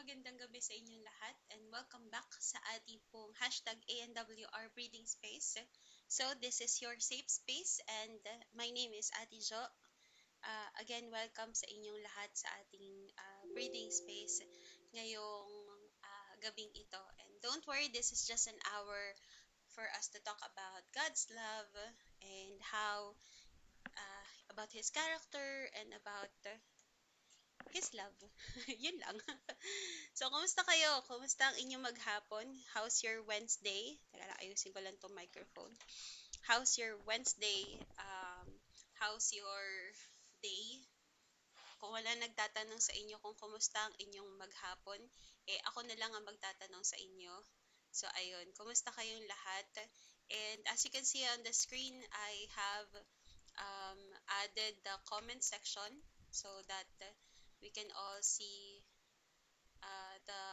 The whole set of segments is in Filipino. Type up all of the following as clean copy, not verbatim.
magandang gabi sa inyong lahat and welcome back sa ating pong hashtag ANWR Breathing Space. So, this is your safe space and my name is Ate Jo. Again, welcome sa inyong lahat sa ating breathing space ngayong gabing ito. And don't worry, this is just an hour for us to talk about God's love and how about His character and about His love. Yun lang. So, kumusta kayo? Kumusta ang inyong maghapon? How's your Wednesday? Teka lang, ayusin ko lang tong microphone. How's your Wednesday? How's your day? Kung wala nagtatanong sa inyo kung kumusta ang inyong maghapon, ako na lang ang magtatanong sa inyo. So, ayun, kumusta kayong lahat? And as you can see on the screen, I have um, added the comment section so that we can all see the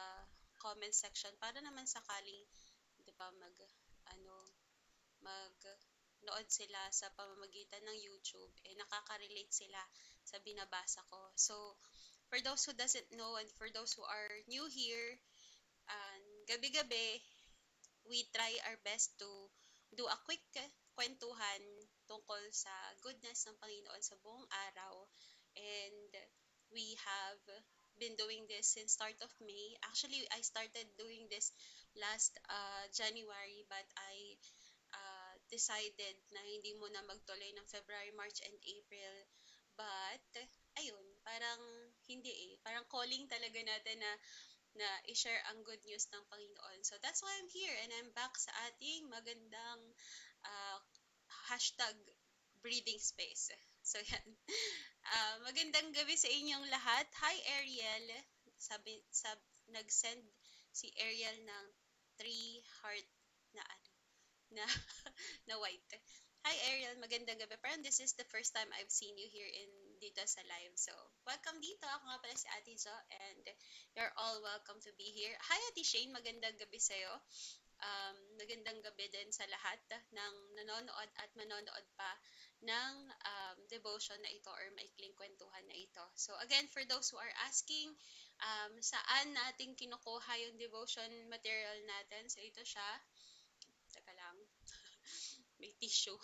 comment section para naman sakaling 'di ba ano mag nood sila sa pamamagitan ng YouTube nakaka-relate sila sa binabasa ko. So for those who doesn't know and for those who are new here, gabi-gabi we try our best to do a quick kwentuhan tungkol sa goodness ng Panginoon sa buong araw. And we have been doing this since start of May. Actually, I started doing this last January, but I decided na hindi muna magtuloy ng February, March, and April. But, ayun, parang hindi Parang calling talaga natin na i-share ang good news ng Panginoon. So, that's why I'm here and I'm back sa ating magandang uh, hashtag breathing space. So, yan. Magandang gabi sa inyong lahat. Hi, Ariel. Nag-send si Ariel ng 3 heart na na, na white. Hi, Ariel. Magandang gabi. Parang this is the first time I've seen you here dito sa live. So, welcome dito. Ako nga pala si Ate Jo and you're all welcome to be here. Hi, Ate Shane. Magandang gabi sa'yo. Magandang gabi din sa lahat ng nanonood at manonood pa ng devotion na ito or maikling kwentuhan na ito. So again, for those who are asking, saan natin kinukuha yung devotion material natin? So ito siya. Teka lang. May tissue.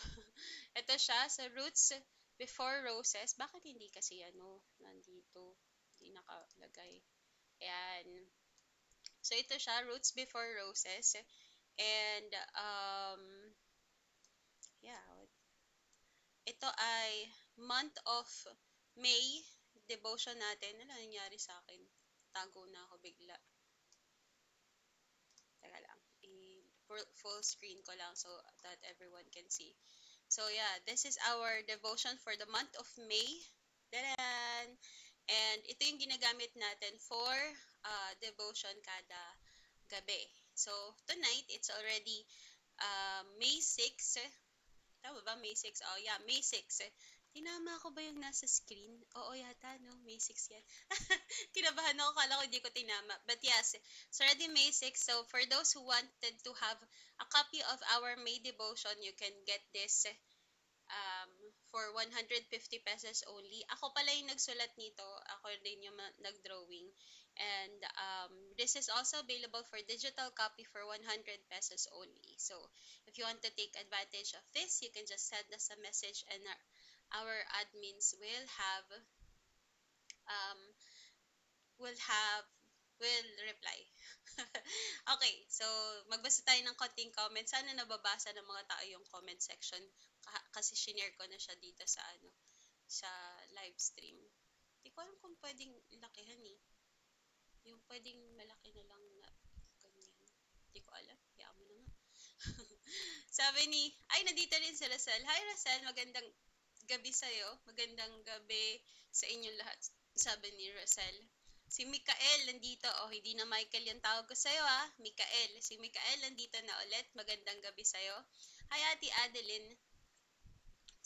Ito siya sa Roots Before Roses. Bakit hindi kasi nandito? Hindi nakalagay. Ayan. So ito siya, Roots Before Roses. And, yeah, ito ay month of May devotion natin. Ano nangyari sa akin? Tago na ako bigla. Teka lang. Full screen ko lang so that everyone can see. So, yeah, this is our devotion for the month of May. Dadan! And ito yung ginagamit natin for devotion kada gabi. So, tonight, it's already May 6. Tama ba? May 6. Oh, yeah, May 6. Tinama ko ba yung nasa screen? Oo yata, no? May 6 yan. Kinabahan ako, kala ko hindi ko tinama. But yes, it's already May 6. So, for those who wanted to have a copy of our May devotion, you can get this for 150 pesos only. Ako pala yung nagsulat nito. Ako din yung nag-drawing. And this is also available for digital copy for 100 pesos only. So, if you want to take advantage of this, you can just send us a message and our admins um, will have will reply. Okay, so magbasa tayo ng konting comments. Sana nababasa ng mga tao yung comment section kasi shinare ko na siya dito sa live stream. Hindi ko alam kung pwedeng lakihan Yung pwedeng malaki na lang na ganyan. Hindi ko alam. Kaya mo na nga. Sabi nandito rin si Rosel. Hi Rosel, magandang gabi sa'yo. Magandang gabi sa inyong lahat. Sabi ni Rosel. Si Mikael nandito. Hindi na Michael yung tawag ko sa'yo Mikael. Si Mikael nandito na ulit. Magandang gabi sa'yo. Hi Ate Adeline.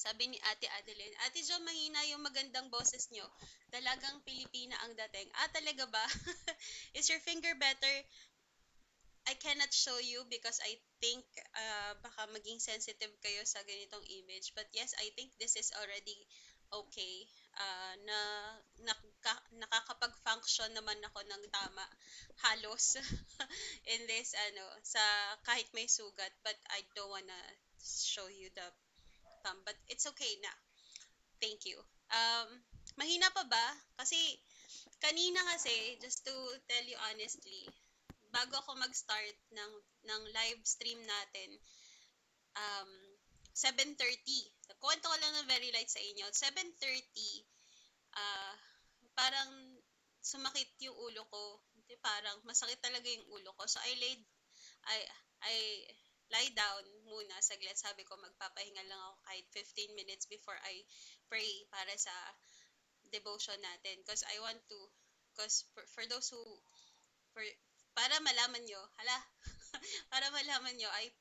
Sabi ni Ate Adeline, Ate Jo, mahina yung magandang boses nyo. Dalagang Pilipina ang dating. Talaga ba? Is your finger better? I cannot show you because I think baka maging sensitive kayo sa ganitong image. But yes, I think this is already okay. Na nakakapag-function naman ako ng tama halos in this sa kahit may sugat, but I don't wanna show you the thumb, but it's okay na. Thank you. Mahina pa ba? Kasi kanina kasi, just to tell you honestly, bago ako mag-start ng live stream natin, um, 7:30. Kuwento ko lang ng very light sa inyo. 7:30, ah, parang sumakit yung ulo ko. Hindi, parang masakit talaga yung ulo ko. So I, I lie down muna saglit. Sabi ko, magpapahinga lang ako kahit 15 minutes before I pray para sa devotion natin. Because for those who, for, para malaman nyo, hala, para malaman nyo, I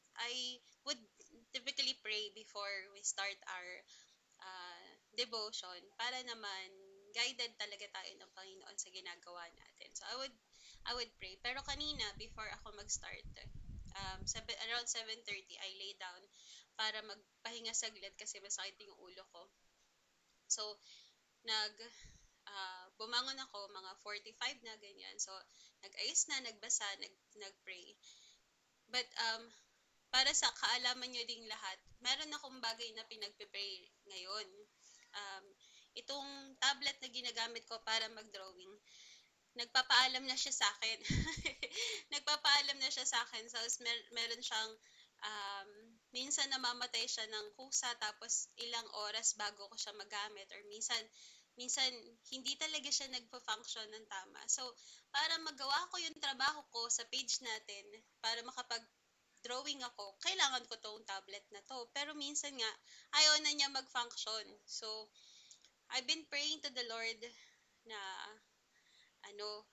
would typically pray before we start our devotion para naman guided talaga tayo ng Panginoon sa ginagawa natin. So I would pray. Pero kanina before ako mag-start, around 7:30 I lay down para magpahinga saglit kasi masakit yung ulo ko. So nag bumangon ako mga 45 na ganyan. So nag-ayos na, nagbasa, nagpray. But para sa kaalaman nyo ding lahat, meron akong bagay na pinagpe-pray ngayon. Um, itong tablet na ginagamit ko para mag-drawing, nagpapaalam na siya sa akin. Nagpapaalam na siya sa akin. So, meron siyang, minsan namamatay siya ng kusa, tapos ilang oras bago ko siya magamit. Or minsan hindi talaga siya nagpa-function ng tama. So, para magawa ko yung trabaho ko sa page natin, para drawing ako, kailangan ko tong tablet na to. Pero minsan nga, ayaw na niya mag-function. So, I've been praying to the Lord na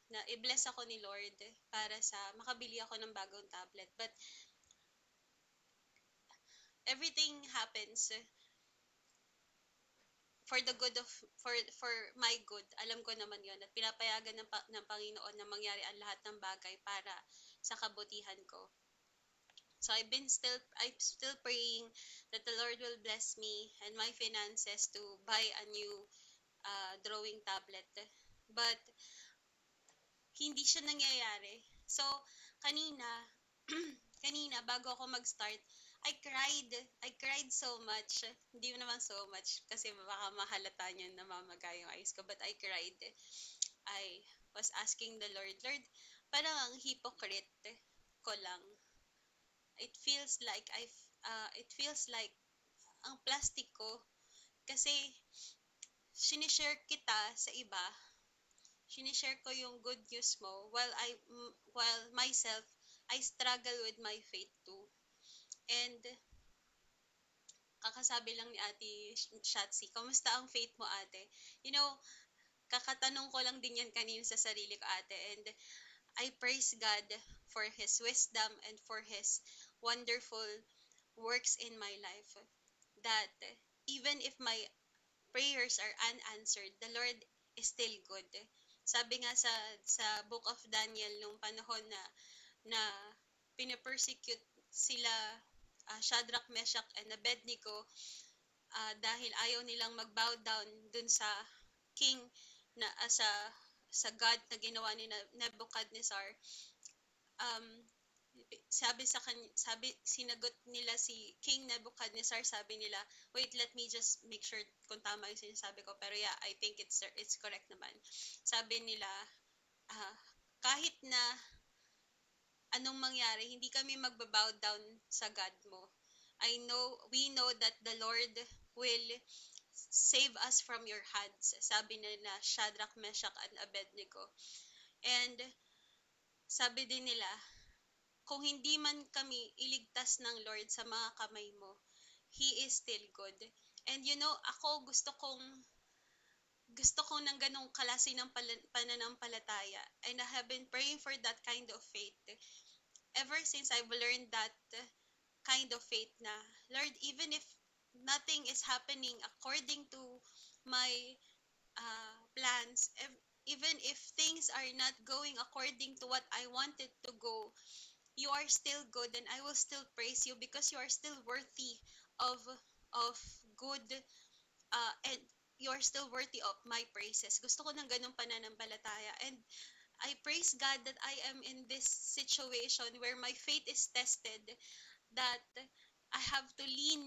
na i-bless ako ni Lord para sa makabili ako ng bagong tablet. But everything happens for the good of for my good. Alam ko naman 'yon at pinapayagan ng Panginoon na mangyari ang lahat ng bagay para sa kabutihan ko. So I'm still praying that the Lord will bless me and my finances to buy a new drawing tablet. But hindi siya nangyayari. So kanina kanina bago ako mag-start, I cried so much. Hindi naman so much kasi baka mahalata niyo na mamaga yung eyes ko, but I cried. I was asking the Lord, Lord, parang ang hypocrite ko lang. It feels like ang plastic ko kasi sinishare kita sa iba. Sinishare ko yung good news mo while myself I struggle with my faith too. And kakasabi lang ni Ate Shatsi, kamusta ang faith mo, ate? You know, kakatanong ko lang din yan kanina sa sarili ko, ate. And I praise God for His wisdom and for His wonderful works in my life. That even if my prayers are unanswered, the Lord is still good. Sabi nga sa Book of Daniel, nung panahon na pinapersecute sila Shadrach, Meshach, and Abednego dahil ayaw nilang mag-bow down dun sa king na sa God na ginawa ni Nebuchadnezzar. um, sinagot nila si King Nebuchadnezzar, sabi nila, wait, let me just make sure kung tama yung sinasabi ko, pero yeah, I think it's correct naman. Sabi nila, kahit na anong mangyari, hindi kami magbabow down sa God mo. We know that the Lord will save us from your hands. Sabi nila Shadrach, Meshach, and Abednego. And sabi din nila, kung hindi man kami iligtas ng Lord sa mga kamay mo, He is still good. And ako gusto ko ng ganong klase ng pananampalataya. And I have been praying for that kind of faith ever since I've learned that kind of faith na, Lord, even if nothing is happening according to my plans, even if things are not going according to what I wanted to go, you are still good and I will still praise you because you are still worthy of of good, and you are still worthy of my praises. Gusto ko ng ganong pananampalataya. And I praise God that I am in this situation where my faith is tested, that I have to lean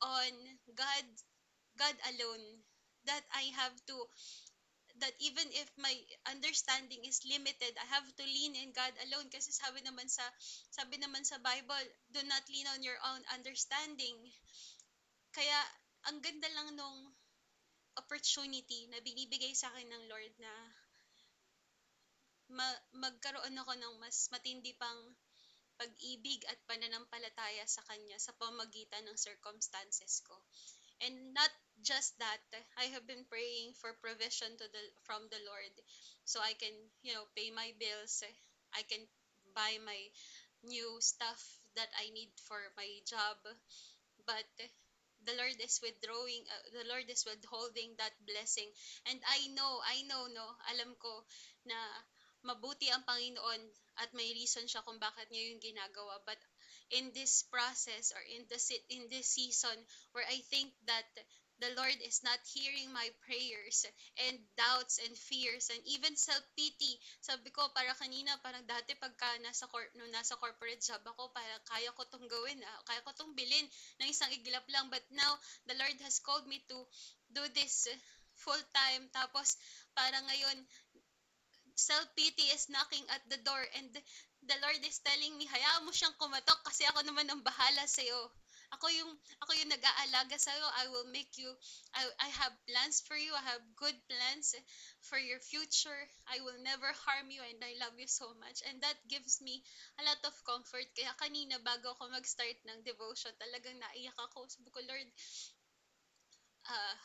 on God, God alone. That I have to, that even if my understanding is limited, I have to lean in God alone kasi sabi naman sa Bible, do not lean on your own understanding. Kaya ang ganda lang nung opportunity na binibigay sa akin ng Lord na magkaroon ako ng mas matindi pang pag-ibig at pananampalataya sa Kanya sa pamagitan ng circumstances ko. And not just that, I have been praying for provision from the Lord so I can, pay my bills. I can buy my new stuff that I need for my job. But the Lord is withholding that blessing. And I know, no, alam ko na mabuti ang Panginoon at may reason siya kung bakit niya yung ginagawa. But in this process, or in this season where I think that the Lord is not hearing my prayers and doubts and fears and even self-pity. Sabi ko, para kanina, parang dati pagka nung nasa corporate job ako, parang kaya ko tong gawin, kaya ko tong bilhin ng isang iglap lang. But now, the Lord has called me to do this full time. Tapos, parang ngayon, self-pity is knocking at the door and the Lord is telling me, hayaan mo siyang kumatok kasi ako naman ang bahala sa'yo. Ako yung nag-aalaga sa'yo. I will make you, I have plans for you. I have good plans for your future. I will never harm you and I love you so much. And that gives me a lot of comfort. Kaya kanina bago ako mag-start ng devotion, talagang naiyak ako. Sabi ko, Lord, ah,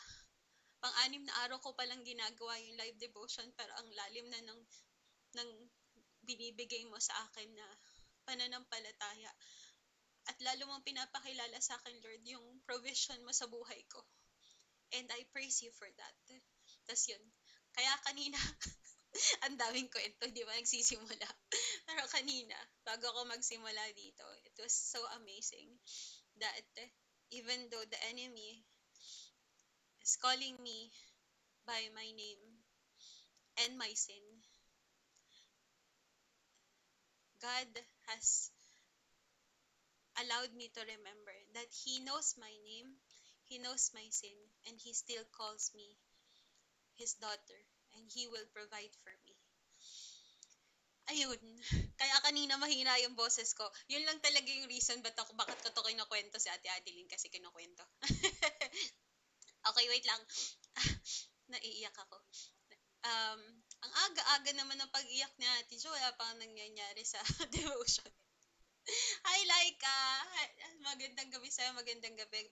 pang-anim na araw ko palang ginagawa yung live devotion pero ang lalim na ng binibigay mo sa akin na pananampalataya. At lalo mong pinapakilala sa akin, Lord, yung provision mo sa buhay ko. And I praise you for that. Tas yun. Kaya kanina, ang daming kwento, di ba, nagsisimula. Pero kanina, bago ako magsimula dito, it was so amazing that even though the enemy is calling me by my name and my sin, God has allowed me to remember that He knows my name, He knows my sin, and He still calls me His daughter, and He will provide for me. Ayun. Kaya kanina mahina yung boses ko. Yun lang talaga yung reason bakit ko to kinukwento si Ate Adeline kasi kinukwento. Okay, wait lang. Naiiyak ako. Ang aga-aga naman ng pag-iyak ni Ate Jo, wala pang nangyayari sa devotion. Hi, Laika! Magandang gabi sa'yo, magandang gabi.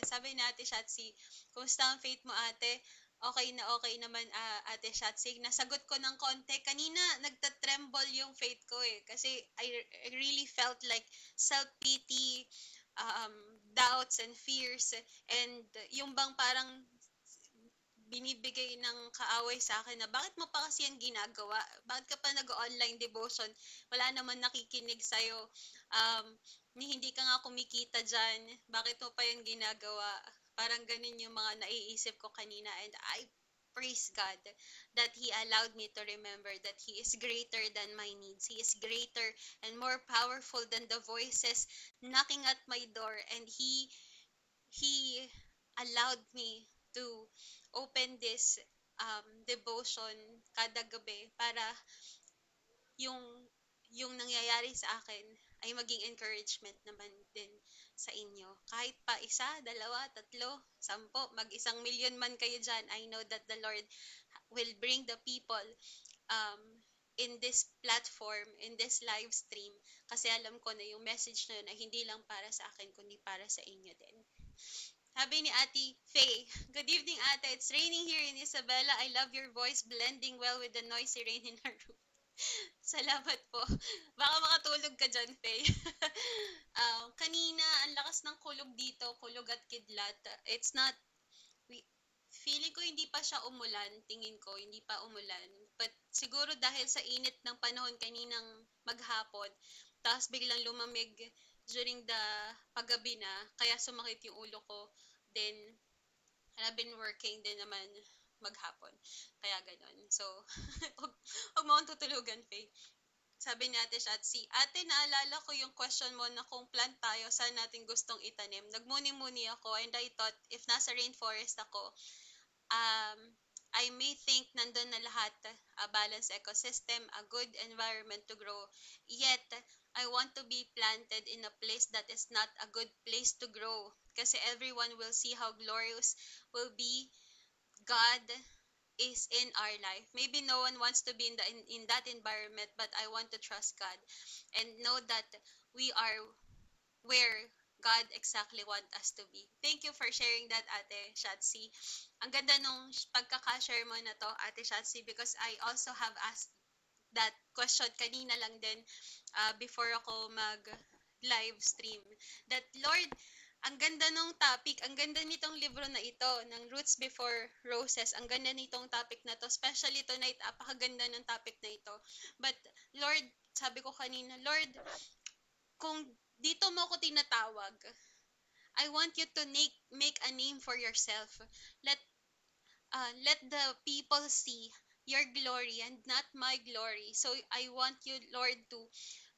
Sabi ni Ate Shatsi, kumusta ang faith mo, ate? Okay naman, Ate Shatsi. Nasagot ko ng konti. Kanina, nagtatremble yung faith ko eh. Kasi I really felt like self-pity, um, doubts and fears. And yung bang parang binibigay ng kaaway sa akin na bakit mo pa kasi yan ginagawa? Bakit ka pa nag-online devotion? Wala naman nakikinig sa'yo. Um, hindi ka nga kumikita dyan. Bakit mo pa yan ginagawa? Parang ganun yung mga naiisip ko kanina. And I praise God that He allowed me to remember that He is greater than my needs. He is greater and more powerful than the voices knocking at my door. And He allowed me to open this devotion kada gabi para yung nangyayari sa akin ay maging encouragement naman din sa inyo. Kahit pa isa, dalawa, tatlo, 10, mag-1 million man kayo dyan, I know that the Lord will bring the people um, in this platform, in this live stream, kasi alam ko na yung message na yun ay hindi lang para sa akin, kundi para sa inyo din. Sabi ni Ate Faye, good evening ate, it's raining here in Isabela. I love your voice blending well with the noisy rain in our room. Salamat po. Baka makatulog ka dyan, Faye. Kanina, ang lakas ng kulog dito, kulog at kidlat. It's not, feeling ko hindi pa siya umulan, tingin ko, hindi pa umulan. But siguro dahil sa init ng panahon kaninang maghapon, Tapos biglang lumamig during the paggabi na, kaya sumakit yung ulo ko. Then, I've been working din naman maghapon. Kaya ganon. So, huwag huwag mo akong tutulugan, Faye. Sabi ni Ate Shatsi, Ate, naalala ko yung question mo na kung plant tayo, saan natin gustong itanim. Nagmuni-muni ako and I thought, if nasa rainforest ako, um, I may think nandun na lahat, a balanced ecosystem, a good environment to grow. Yet, I want to be planted in a place that is not a good place to grow. Kasi everyone will see how glorious will be God is in our life. Maybe no one wants to be in that environment, but I want to trust God and know that we are where God exactly want us to be. Thank you for sharing that, Ate Shatsi. Ang ganda nung pagkaka-share mo na to, Ate Shatsi, because I also have asked that question kanina lang din before ako mag live stream. That Lord, ang ganda nung topic, ang ganda nitong libro na ito, ng Roots Before Roses. Ang ganda nitong topic na to, especially tonight, apakaganda ng topic na ito. But Lord, sabi ko kanina, Lord, kung dito mo ako tinatawag, I want you to make a name for yourself. Let let the people see your glory and not my glory. So I want you, Lord, to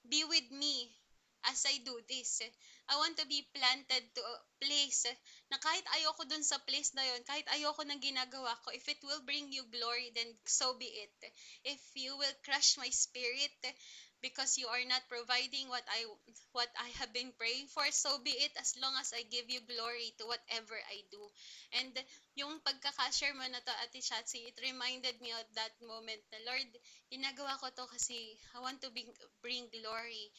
be with me as I do this. I want to be planted to a place na kahit ayoko dun sa place na yon, kahit ayoko ng ginagawa ko, if it will bring you glory, then so be it. If you will crush my spirit because you are not providing what I have been praying for, so be it, as long as I give you glory to whatever I do. And yung pagkaka-share mo na to, Ate Shatsi, it reminded me of that moment na, Lord, ginagawa ko to kasi I want to bring glory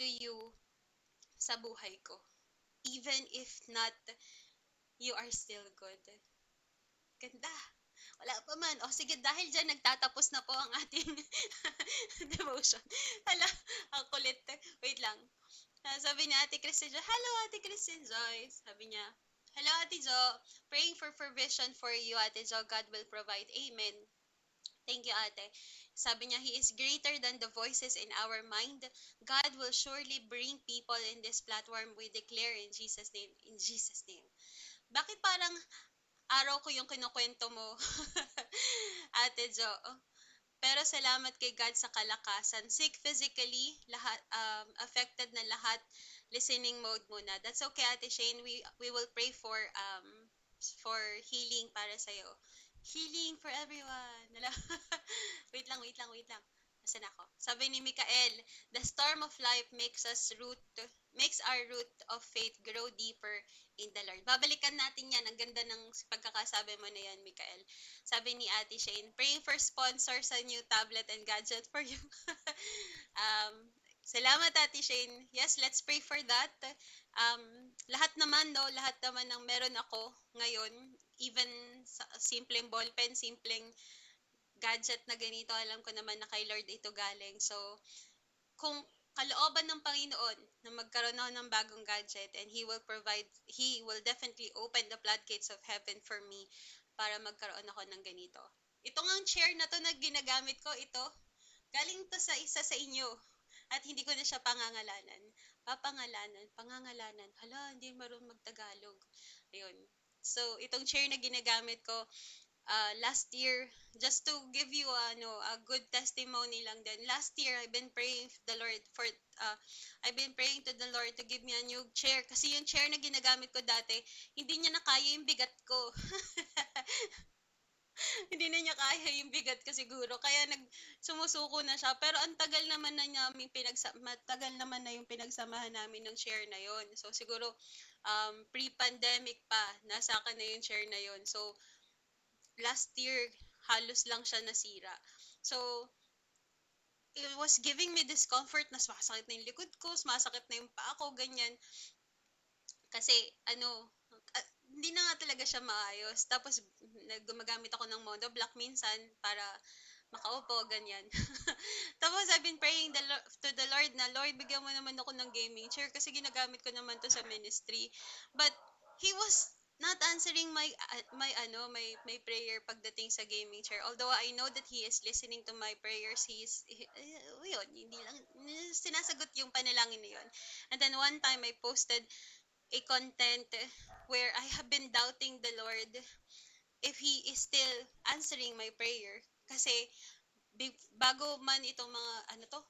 to you sa buhay ko. Even if not, you are still good. Ganda. Wala pa man. O sige, dahil dyan, nagtatapos na po ang ating devotion. Hala, ang kulit. Wait lang. Sabi ni Ate Christine Joy, Hello, Ate Christine Joy. Sabi niya, Hello, Ate Jo. Praying for provision for you, Ate Jo. God will provide. Amen. Thank you, Ate. Sabi niya, He is greater than the voices in our mind. God will surely bring people in this platform. We declare in Jesus' name. In Jesus' name. Bakit parang araw ko yung kinukwento mo, Ate Jo? Pero salamat kay God sa kalakasan. Sick physically, lahat, affected na lahat. Listening mode muna. That's okay, Ate Shane. We will pray for healing para sa'yo. Healing for everyone. Wait lang. Nasaan ako? Sabi ni Mikael, the storm of life makes our root of faith grow deeper in the Lord. Babalikan natin yan. Ang ganda ng pagkakasabi mo na yan, Mikael. Sabi ni Ate Shane, praying for sponsors sa new tablet and gadget for you. um, Salamat, Ate Shane. Yes, let's pray for that. Um, lahat naman ng meron ako ngayon, even simpleng ballpen, simpleng gadget na ganito, alam ko naman na kay Lord ito galing. So, kung kalooban ng Panginoon na magkaroon ako ng bagong gadget and He will definitely open the floodgates of heaven for me para magkaroon ako ng ganito. Ito ang chair na to na ginagamit ko, galing to sa isa sa inyo. At hindi ko na siya pangangalanan. Hala, hindi marunong magtagalog. Ayun. So, itong chair na ginagamit ko, last year, just to give you a good testimony lang din. Last year, I've been praying to the Lord to give me a new chair. Kasi yung chair na ginagamit ko dati, hindi niya na kaya yung bigat ko. Hindi na niya kaya yung bigat ko siguro. Kaya sumusuko na siya. Pero ang tagal naman na matagal naman na yung pinagsamahan namin ng chair na yon. So siguro pre-pandemic pa, nasa akin na yung chair na yon. So last year, halos lang siya nasira. So, it was giving me discomfort na sumasakit na yung likod ko, sumasakit na yung paa ko, ganyan. Kasi, hindi na nga talaga siya maayos. Tapos, gumagamit ako ng monoblock minsan para makaupo, ganyan. Tapos, I've been praying to the Lord na, Lord, bigyan mo naman ako ng gaming chair kasi ginagamit ko naman to sa ministry. But, He was not answering my prayer pagdating sa gaming chair. Although I know that he is listening to my prayers, yun, hindi lang sinasagot yung panalangin na yun. And then one time I posted a content where I have been doubting the Lord if he is still answering my prayer. Kasi bago man itong mga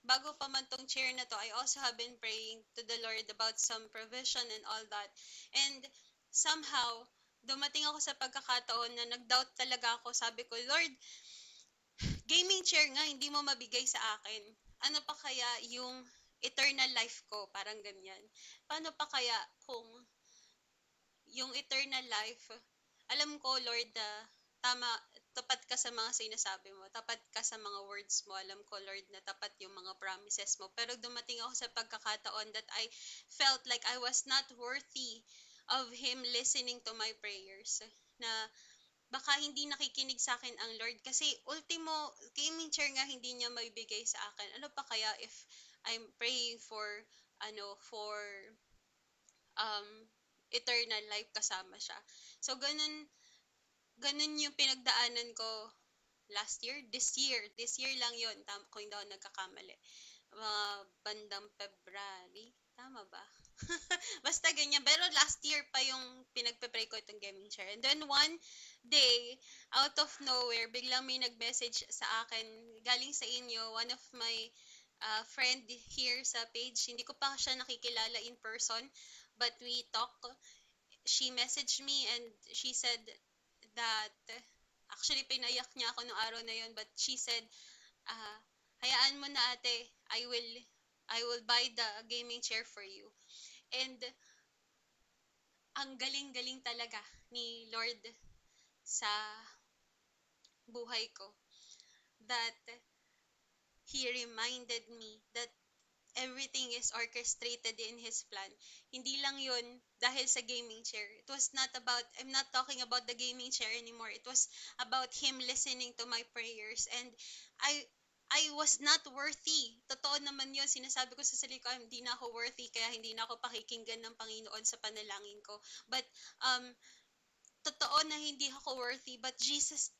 bago pa man tong chair na to, I also have been praying to the Lord about some provision and all that. And somehow, dumating ako sa pagkakataon na nag-doubt talaga ako. Sabi ko, Lord, gaming chair nga, hindi mo mabigay sa akin. Ano pa kaya yung eternal life ko? Parang ganyan. Paano pa kaya kung yung eternal life, alam ko, Lord, na tama, tapat ka sa mga sinasabi mo, tapat ka sa mga words mo. Alam ko, Lord, na tapat yung mga promises mo. Pero dumating ako sa pagkakataon that I felt like I was not worthy of Him listening to my prayers. Na baka hindi nakikinig sa akin ang Lord. Kasi ultimo, gaming chair nga hindi niya maibigay sa akin. Ano pa kaya if I'm praying for, for um, eternal life kasama siya. So, ganun yung pinagdaanan ko last year, this year lang yon, kung hindi ako nagkakamali. Mga bandang February, tama ba? Basta ganyan. Pero last year pa yung pinagpe-pray ko itong gaming chair. And then one day, out of nowhere, biglang may nag-message sa akin, galing sa inyo, one of my friend here sa page. Hindi ko pa siya nakikilala in person, but we talk. She messaged me and she said that, actually pinayak niya ako nung araw na yon, but she said, ah, hayaan mo na ate, I will buy the gaming chair for you. And ang galing-galing talaga ni Lord sa buhay ko, that He reminded me that everything is orchestrated in His plan. Hindi lang yun dahil sa gaming chair. It was not about, I'm not talking about the gaming chair anymore. It was about Him listening to my prayers. And I was not worthy. Totoo naman yun. Sinasabi ko sa sarili ko, hindi na ako worthy, kaya hindi na ako pakikinggan ng Panginoon sa panalangin ko. But um, totoo na hindi ako worthy, but Jesus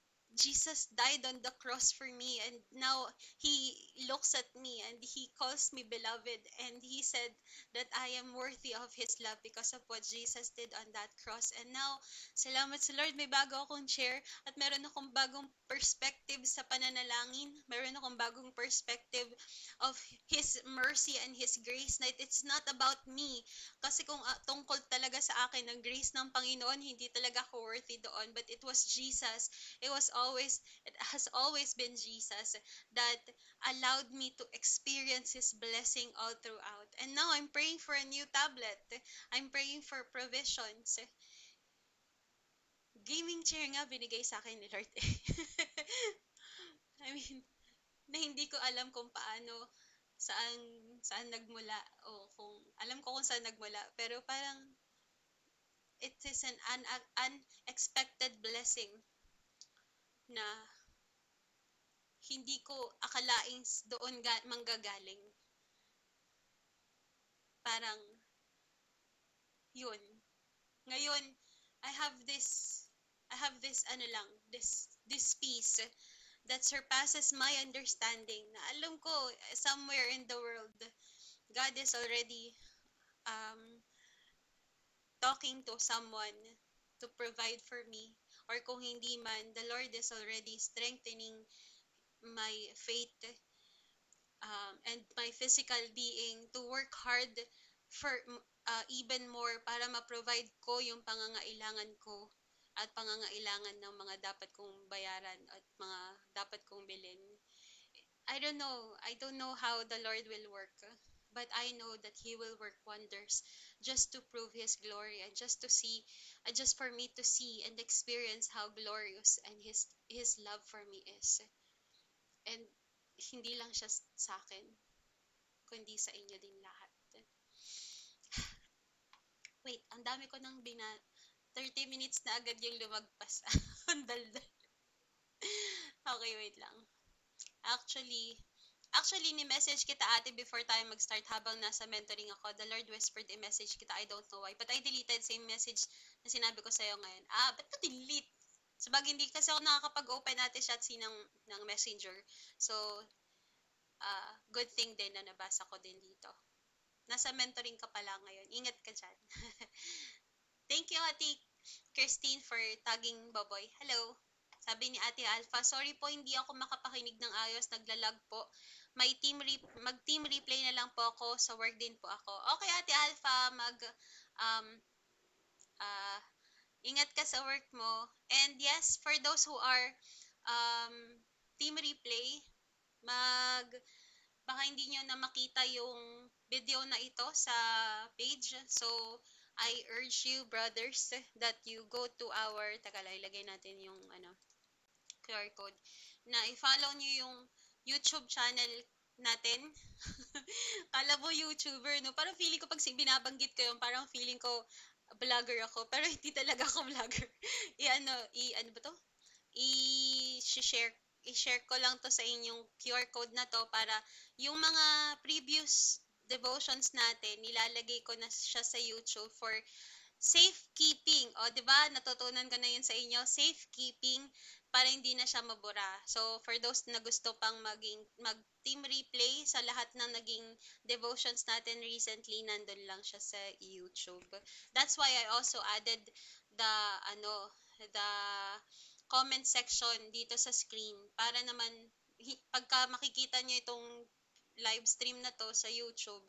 died on the cross for me, and now He looks at me and He calls me beloved, and He said that I am worthy of His love because of what Jesus did on that cross. And now, salamat sa Lord, may bago akong chair at meron akong bagong perspective sa pananalangin. Meron akong bagong perspective of His mercy and His grace, na it's not about me. Kasi kung tungkol talaga sa akin ang grace ng Panginoon, hindi talaga ako worthy doon. But it was Jesus. It has always been Jesus that allowed me to experience His blessing all throughout. And now I'm praying for a new tablet. I'm praying for provisions. Gaming chair nga binigay sa akin ni Lord. I mean, na hindi ko alam kung paano, saan saan nagmula, o kung alam ko kung saan nagmula, pero parang it is an unexpected blessing na hindi ko akalaing doon manggagaling. Parang yun. Ngayon, I have this this peace that surpasses my understanding, na alam ko somewhere in the world God is already um, talking to someone to provide for me, or kung hindi man, the Lord is already strengthening my faith and my physical being to work hard for even more para ma-provide ko yung pangangailangan ko at pangangailangan ng mga dapat kong bayaran at mga dapat kong bilhin. I don't know how the Lord will work, but I know that He will work wonders just to prove His glory, and just for me to see and experience how glorious and His love for me is. And hindi lang siya sa akin, kundi sa inyo din lahat. Wait, ang dami ko nang 30 minutes na agad yung lumagpas. Ang daldal. Okay, wait lang. Actually, Actually, ni-message kita ate before tayo mag-start habang nasa mentoring ako. The Lord whispered a message kita. I don't know why. But I deleted same message na sinabi ko sa'yo ngayon. Ba't ko delete? Sabagay, hindi kasi ako nakakapag-open natin chat ng messenger. So, good thing din na nabasa ko din dito. Nasa mentoring ka pala ngayon. Ingat ka dyan. Thank you, Ate Christine, for tagging Boboy. Hello. Sabi ni Ate Alpha, sorry po, hindi ako makapakinig ng ayos, naglalag po. Mag-team replay na lang po ako, sa work din po ako. Okay, Ate Alpha, um, uh, ingat ka sa work mo. And yes, for those who are um, team replay, mag baka hindi nyo na makita yung video na ito sa page. So, I urge you, brothers, that you go to our, taga lang, ilagay natin yung QR code, na i-follow nyo yung YouTube channel natin. Kala mo YouTuber, no? Parang feeling ko pag binabanggit ko yun, parang feeling ko vlogger ako. Pero hindi talaga ako vlogger. Ano ba to? I-share i-share ko lang to sa inyong QR code na to para yung mga previous devotions natin, nilalagay ko na siya sa YouTube for safekeeping. O, di ba? Natutunan ko na yun sa inyo. Safekeeping para hindi na siya mabura. So, for those na gusto pang mag-team replay sa lahat ng naging devotions natin recently, nandun lang siya sa YouTube. That's why I also added the, the comment section dito sa screen para naman pagka makikita niyo itong live stream na to sa YouTube,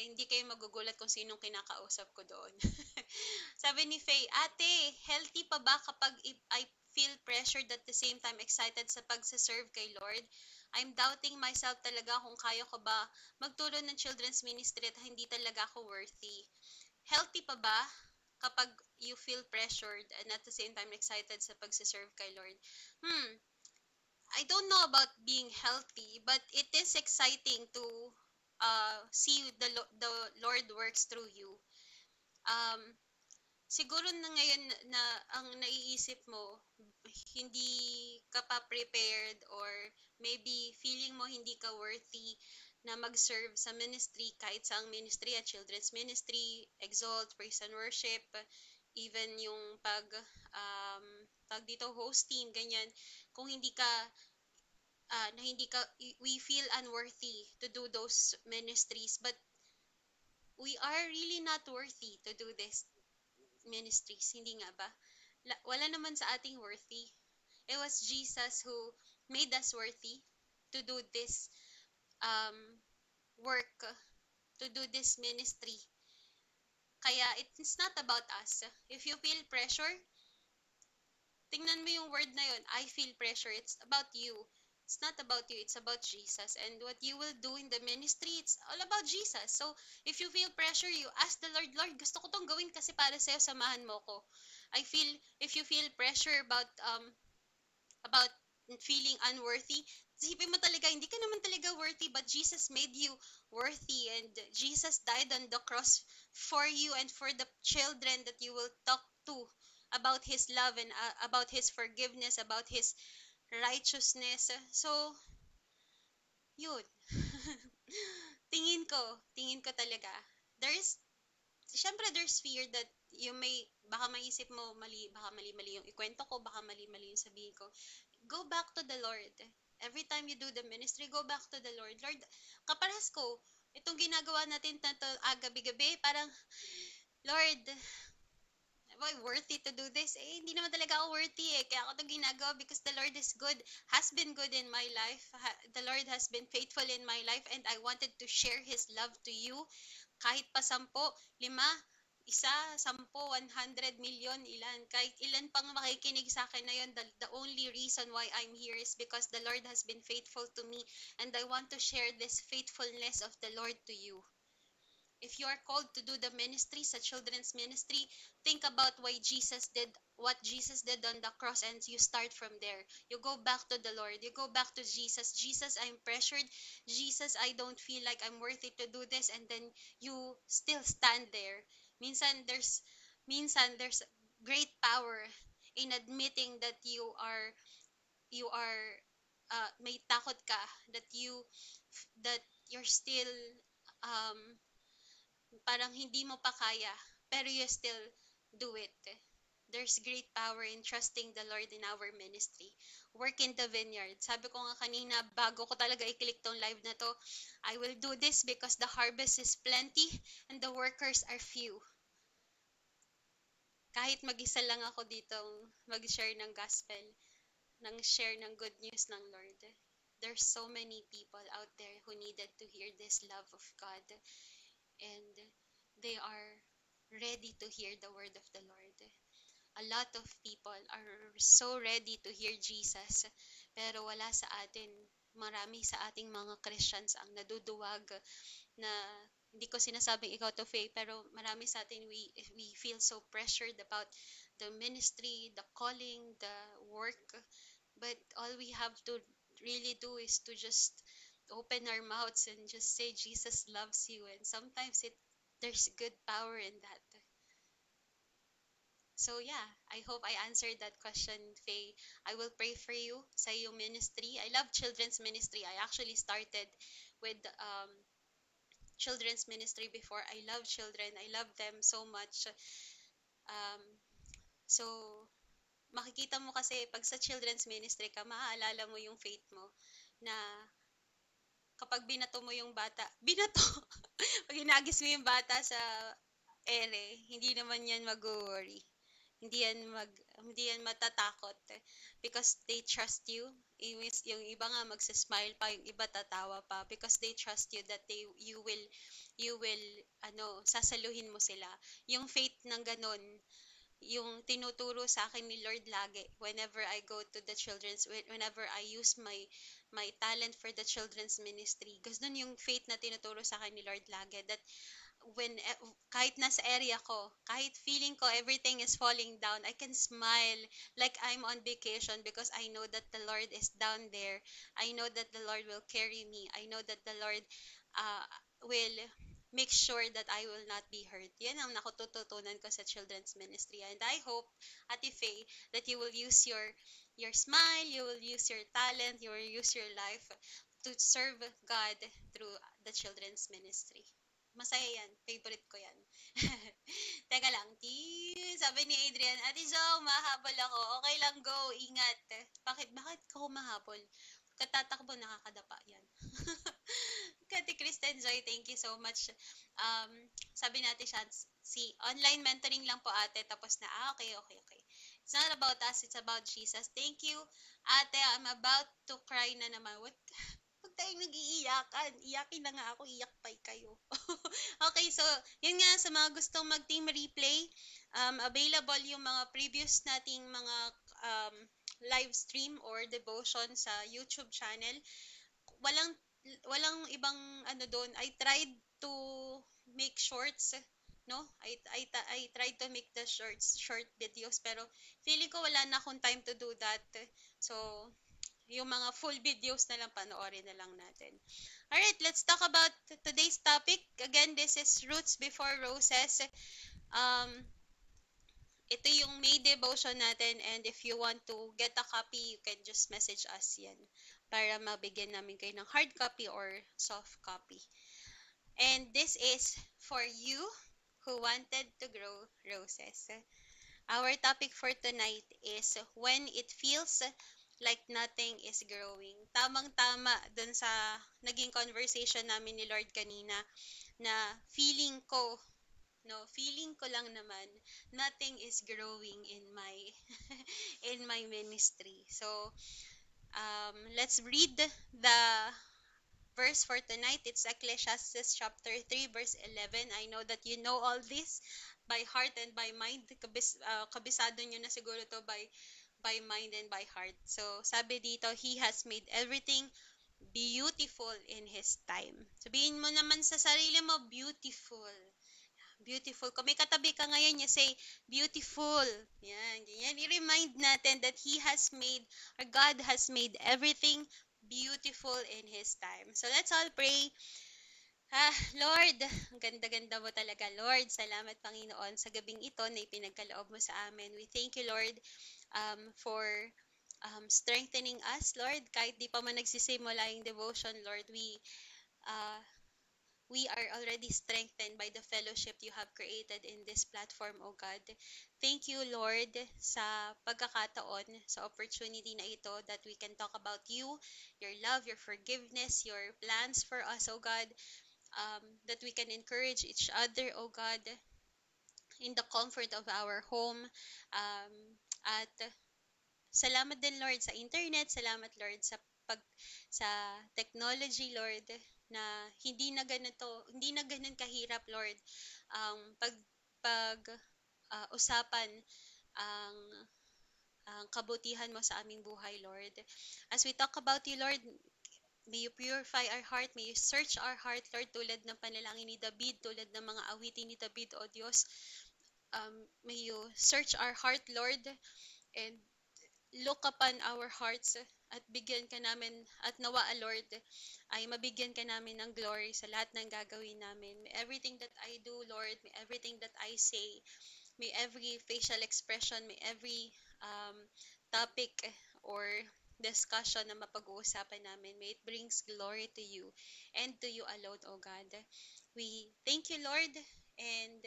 hindi kayo magugulat kung sinong kinakausap ko doon. Sabi ni Faye, ate, healthy pa ba kapag I feel pressured at the same time excited sa pagsaserve kay Lord? I'm doubting myself talaga kung kaya ko ba magtulong ng children's ministry at hindi talaga ako worthy. Healthy pa ba kapag you feel pressured and at the same time excited sa pagsaserve kay Lord? I don't know about being healthy, but it is exciting to see the Lord works through you. Um, Siguro na ngayon na ang naiisip mo, hindi ka pa prepared or maybe feeling mo hindi ka worthy na mag-serve sa ministry kahit sa ang ministry at children's ministry, exalt, praise and worship, even yung tag dito hosting, ganyan. Kung hindi ka na hindi ka we feel unworthy to do those ministries, but we are really not worthy to do this ministries, hindi nga ba? Wala naman sa ating worthy. It was Jesus who made us worthy to do this um, work, to do this ministry. Kaya it's not about us. If you feel pressure, tingnan mo yung word na yun, I feel pressure. It's about you. It's not about you, it's about Jesus. And what you will do in the ministry, it's all about Jesus. So, if you feel pressure, you ask the Lord, Lord, gusto ko tong gawin kasi para sa'yo, samahan mo ko. If you feel pressure about feeling unworthy, isipin mo talaga, hindi ka naman talaga worthy, but Jesus made you worthy, and Jesus died on the cross for you and for the children that you will talk to about His love and about His forgiveness, about His righteousness. So, yun. tingin ko talaga, there's, syempre there's fear that baka maisip mo, baka mali-mali yung ikwento ko, baka mali-mali yung sabihin ko. Go back to the Lord. Every time you do the ministry, go back to the Lord. Lord, kaparas ko, itong ginagawa natin na to, gabi-gabi, parang, Lord, am I worthy to do this? Hindi naman talaga ako worthy Kaya ako ito ginagawa because the Lord is good, has been good in my life. The Lord has been faithful in my life and I wanted to share His love to you. Kahit pa 10, 5, 10, 100 million, ilan. Kahit ilan pang makikinig sa akin na yun, the only reason why I'm here is because the Lord has been faithful to me and I want to share this faithfulness of the Lord to you. If you are called to do the ministry, sa children's ministry, think about what Jesus did on the cross, and you start from there. You go back to the Lord. You go back to Jesus. Jesus, I'm pressured. Jesus, I don't feel like I'm worthy to do this. And then you still stand there. Minsan there's great power in admitting that you are may takot ka, that you that you're still um, parang hindi mo pa kaya, pero you still do it. There's great power in trusting the Lord in our ministry. Work in the vineyard. Sabi ko nga kanina, bago ko talaga i-click tong live na to, I will do this because the harvest is plenty and the workers are few. Kahit mag-isa lang ako dito mag-share ng gospel, ng share ng good news ng Lord. There's so many people out there who needed to hear this love of God, and they are ready to hear the word of the Lord. A lot of people are so ready to hear Jesus, pero wala sa atin. Marami sa ating mga Christians ang naduduwag na hindi ko sinasabing ikaw to faith, pero marami sa atin, we feel so pressured about the ministry, the calling, the work. But all we have to really do is to just open our mouths and just say Jesus loves you. And sometimes there's good power in that. So yeah, I hope I answered that question, Faye. I will pray for you sa iyong ministry. I love children's ministry. I actually started with children's ministry before. I love children. I love them so much. Um, so makikita mo kasi pag sa children's ministry ka, maaalala mo yung faith mo na kapag binato mo yung bata, binato, pag hinagis mo yung bata sa ere, hindi naman yan mag-worry. Hindi yan hindi yan matatakot because they trust you. Yung iba nga magsa-smile pa, yung iba tatawa pa because they trust you that you will sasaluhin mo sila. Yung faith ng ganun, yung tinuturo sa akin ni Lord lagi whenever I go to the children's, whenever I use my talent for the children's ministry. Gusto nun yung faith na tinuturo sa akin ni Lord lagi, that kahit nasa area ko, kahit feeling ko everything is falling down, I can smile like I'm on vacation because I know that the Lord is down there. I know that the Lord will carry me. I know that the Lord uh, will make sure that I will not be hurt. Yan ang nakutututunan ko sa children's ministry. And I hope, Ate Faye, that you will use your smile, you will use your talent, you will use your life to serve God through the children's ministry. Masaya yan. Favorite ko yan. Teka lang. Sabi ni Adrian, Ate Jo, mahabol ako. Okay lang, go. Ingat. Bakit ko mahabol? Katatakbo, nakakadapa yan. Kati Kristen Joy, thank you so much. Um, Sabi natin siya, online mentoring lang po ate, tapos na, okay. It's not about us, it's about Jesus. Thank you, ate. I'm about to cry na naman. What? Huwag tayong nag-iiyakan. Iyakin na nga ako, iyak pa kayo. Okay, so, yun nga, sa mga gustong mag-team replay, available yung mga previous nating mga um, live stream or devotion sa YouTube channel. Walang walang ibang doon. I tried to make shorts, no? I tried to make the short videos, pero feeling ko wala na akong time to do that. So, yung mga full videos na lang panoorin na lang natin. Alright, let's talk about today's topic. Again, this is Roots Before Roses. Um, Ito yung May devotion natin, and if you want to get a copy, you can just message us yan para mabigyan namin kayo ng hard copy or soft copy. And this is for you who wanted to grow roses. Our topic for tonight is when it feels like nothing is growing. Tamang-tama dun sa naging conversation namin ni Lord kanina, na feeling ko lang naman nothing is growing in my in my ministry. So let's read the verse for tonight. It's Ecclesiastes chapter 3 verse 11. I know that you know all this by heart and by mind. Kabisado nyo na siguro to by mind and by heart. So sabi dito, He has made everything beautiful in His time. Sabihin mo naman sa sarili mo, beautiful. Beautiful. Kung may katabi ka ngayon, you say, beautiful. Yan, ganyan. I-remind natin that He has made, or God has made everything beautiful in His time. So let's all pray. Lord, ang ganda-ganda mo talaga, Lord. Salamat, Panginoon, sa gabing ito na ipinagkaloob mo sa amin. We thank you, Lord, for strengthening us, Lord. Kahit di pa man nagsisimula yung devotion, Lord, uh, we are already strengthened by the fellowship you have created in this platform, O God. Thank you, Lord, sa pagkakataon, sa opportunity na ito that we can talk about you, your love, your forgiveness, your plans for us, O God, that we can encourage each other, O God, in the comfort of our home. At salamat din, Lord, sa internet. Salamat, Lord, sa technology, Lord, na hindi na ganun kahirap, Lord, ang usapan ang ang kabutihan mo sa aming buhay, Lord. As we talk about you, Lord, may you purify our heart, may you search our heart, Lord, tulad ng panalangin ni David, tulad ng mga awitin ni David, O Diyos. May you search our heart, Lord, and look upon our hearts at bigyan ka namin at nawa, Lord, ay mabigyan ka namin ng glory sa lahat ng gagawin namin. May everything that I do, Lord, may everything that I say, may every facial expression, may every um, topic or discussion na mapag-uusapan namin, may it brings glory to you and to you alone, O God. We thank you, Lord, and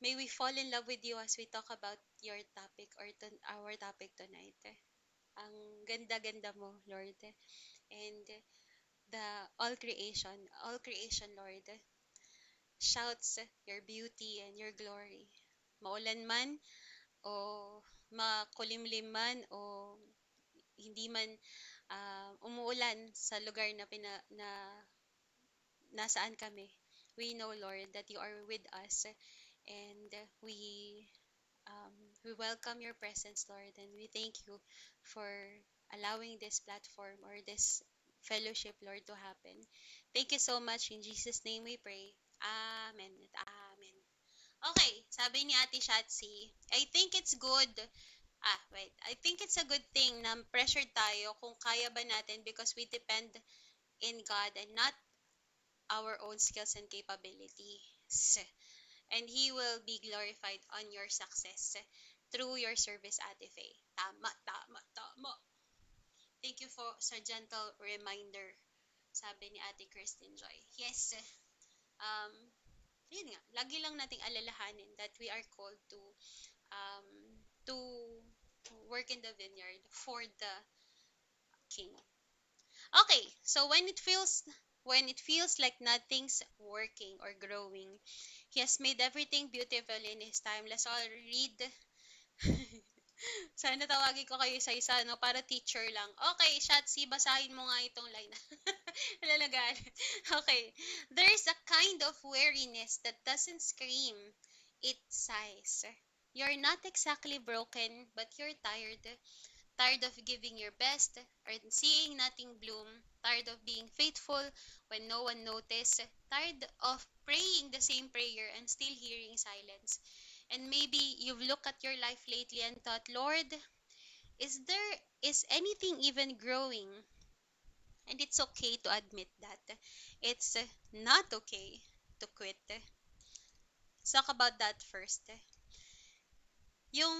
may we fall in love with you as we talk about your topic or our topic tonight. Ang ganda-ganda mo, Lord. And the all creation, Lord, shouts your beauty and your glory. Maulan man o makulimlim man o hindi man umuulan sa lugar na nasaan kami. We know, Lord, that you are with us and um, we welcome your presence, Lord, and we thank you for allowing this platform or this fellowship, Lord, to happen. Thank you so much. In Jesus' name we pray. Amen at amen. Okay, sabi ni Ate Shatsi, I think it's good. Wait. I think it's a good thing na pressure tayo kung kaya ba natin because we depend in God and not our own skills and capabilities. And He will be glorified on your success through your service, Ate Faye. Tama, tama, tama. Thank you for sa gentle reminder, sabi ni Ate Christine Joy. Yes, um, yun nga, lagi lang nating alalahanin that we are called um, to work in the vineyard for the King. Okay, so when it feels like nothing's working or growing, He has made everything beautiful in His time. Let's all read. Sana tawagin ko kayo isa-isa, no? Para teacher lang. Okay, Shatsi, basahin mo nga itong line. Lalagaan. Okay. There's a kind of weariness that doesn't scream. It sighs. You're not exactly broken, but you're tired. Tired of giving your best, or seeing nothing bloom, tired of being faithful when no one noticed, tired of praying the same prayer and still hearing silence. And maybe you've looked at your life lately and thought, Lord, is anything even growing? And it's okay to admit that. It's not okay to quit. Let's talk about that first. Yung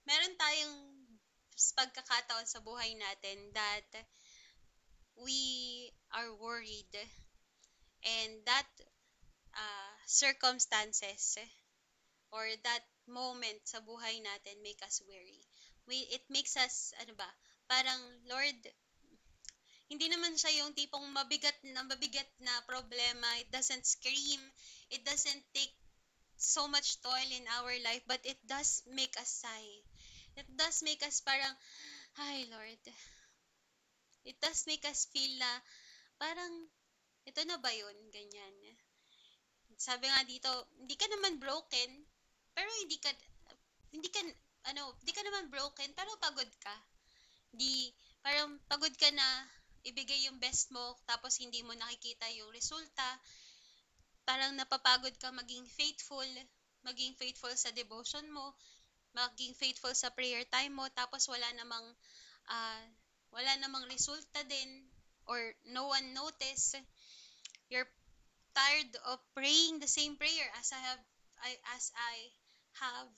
meron tayong pagkakataon sa buhay natin that we are worried and that circumstances or that moment sa buhay natin make us weary. It makes us, ano ba, parang, Lord, hindi naman siya yung tipong mabigat na problema. It doesn't scream. It doesn't take so much toil in our life, but it does make us sigh. It does make us parang, hi Lord. It does make us feel na parang, ito na ba yun? Ganyan. Sabi nga dito, hindi ka naman broken, pero hindi ka, hindi ka naman broken, pero pagod ka. Parang pagod ka na ibigay yung best mo, tapos hindi mo nakikita yung resulta. Parang napapagod ka maging faithful sa devotion mo, maging faithful sa prayer time mo, tapos uh, wala namang resulta din, or no one notice. You're tired of praying the same prayer as I have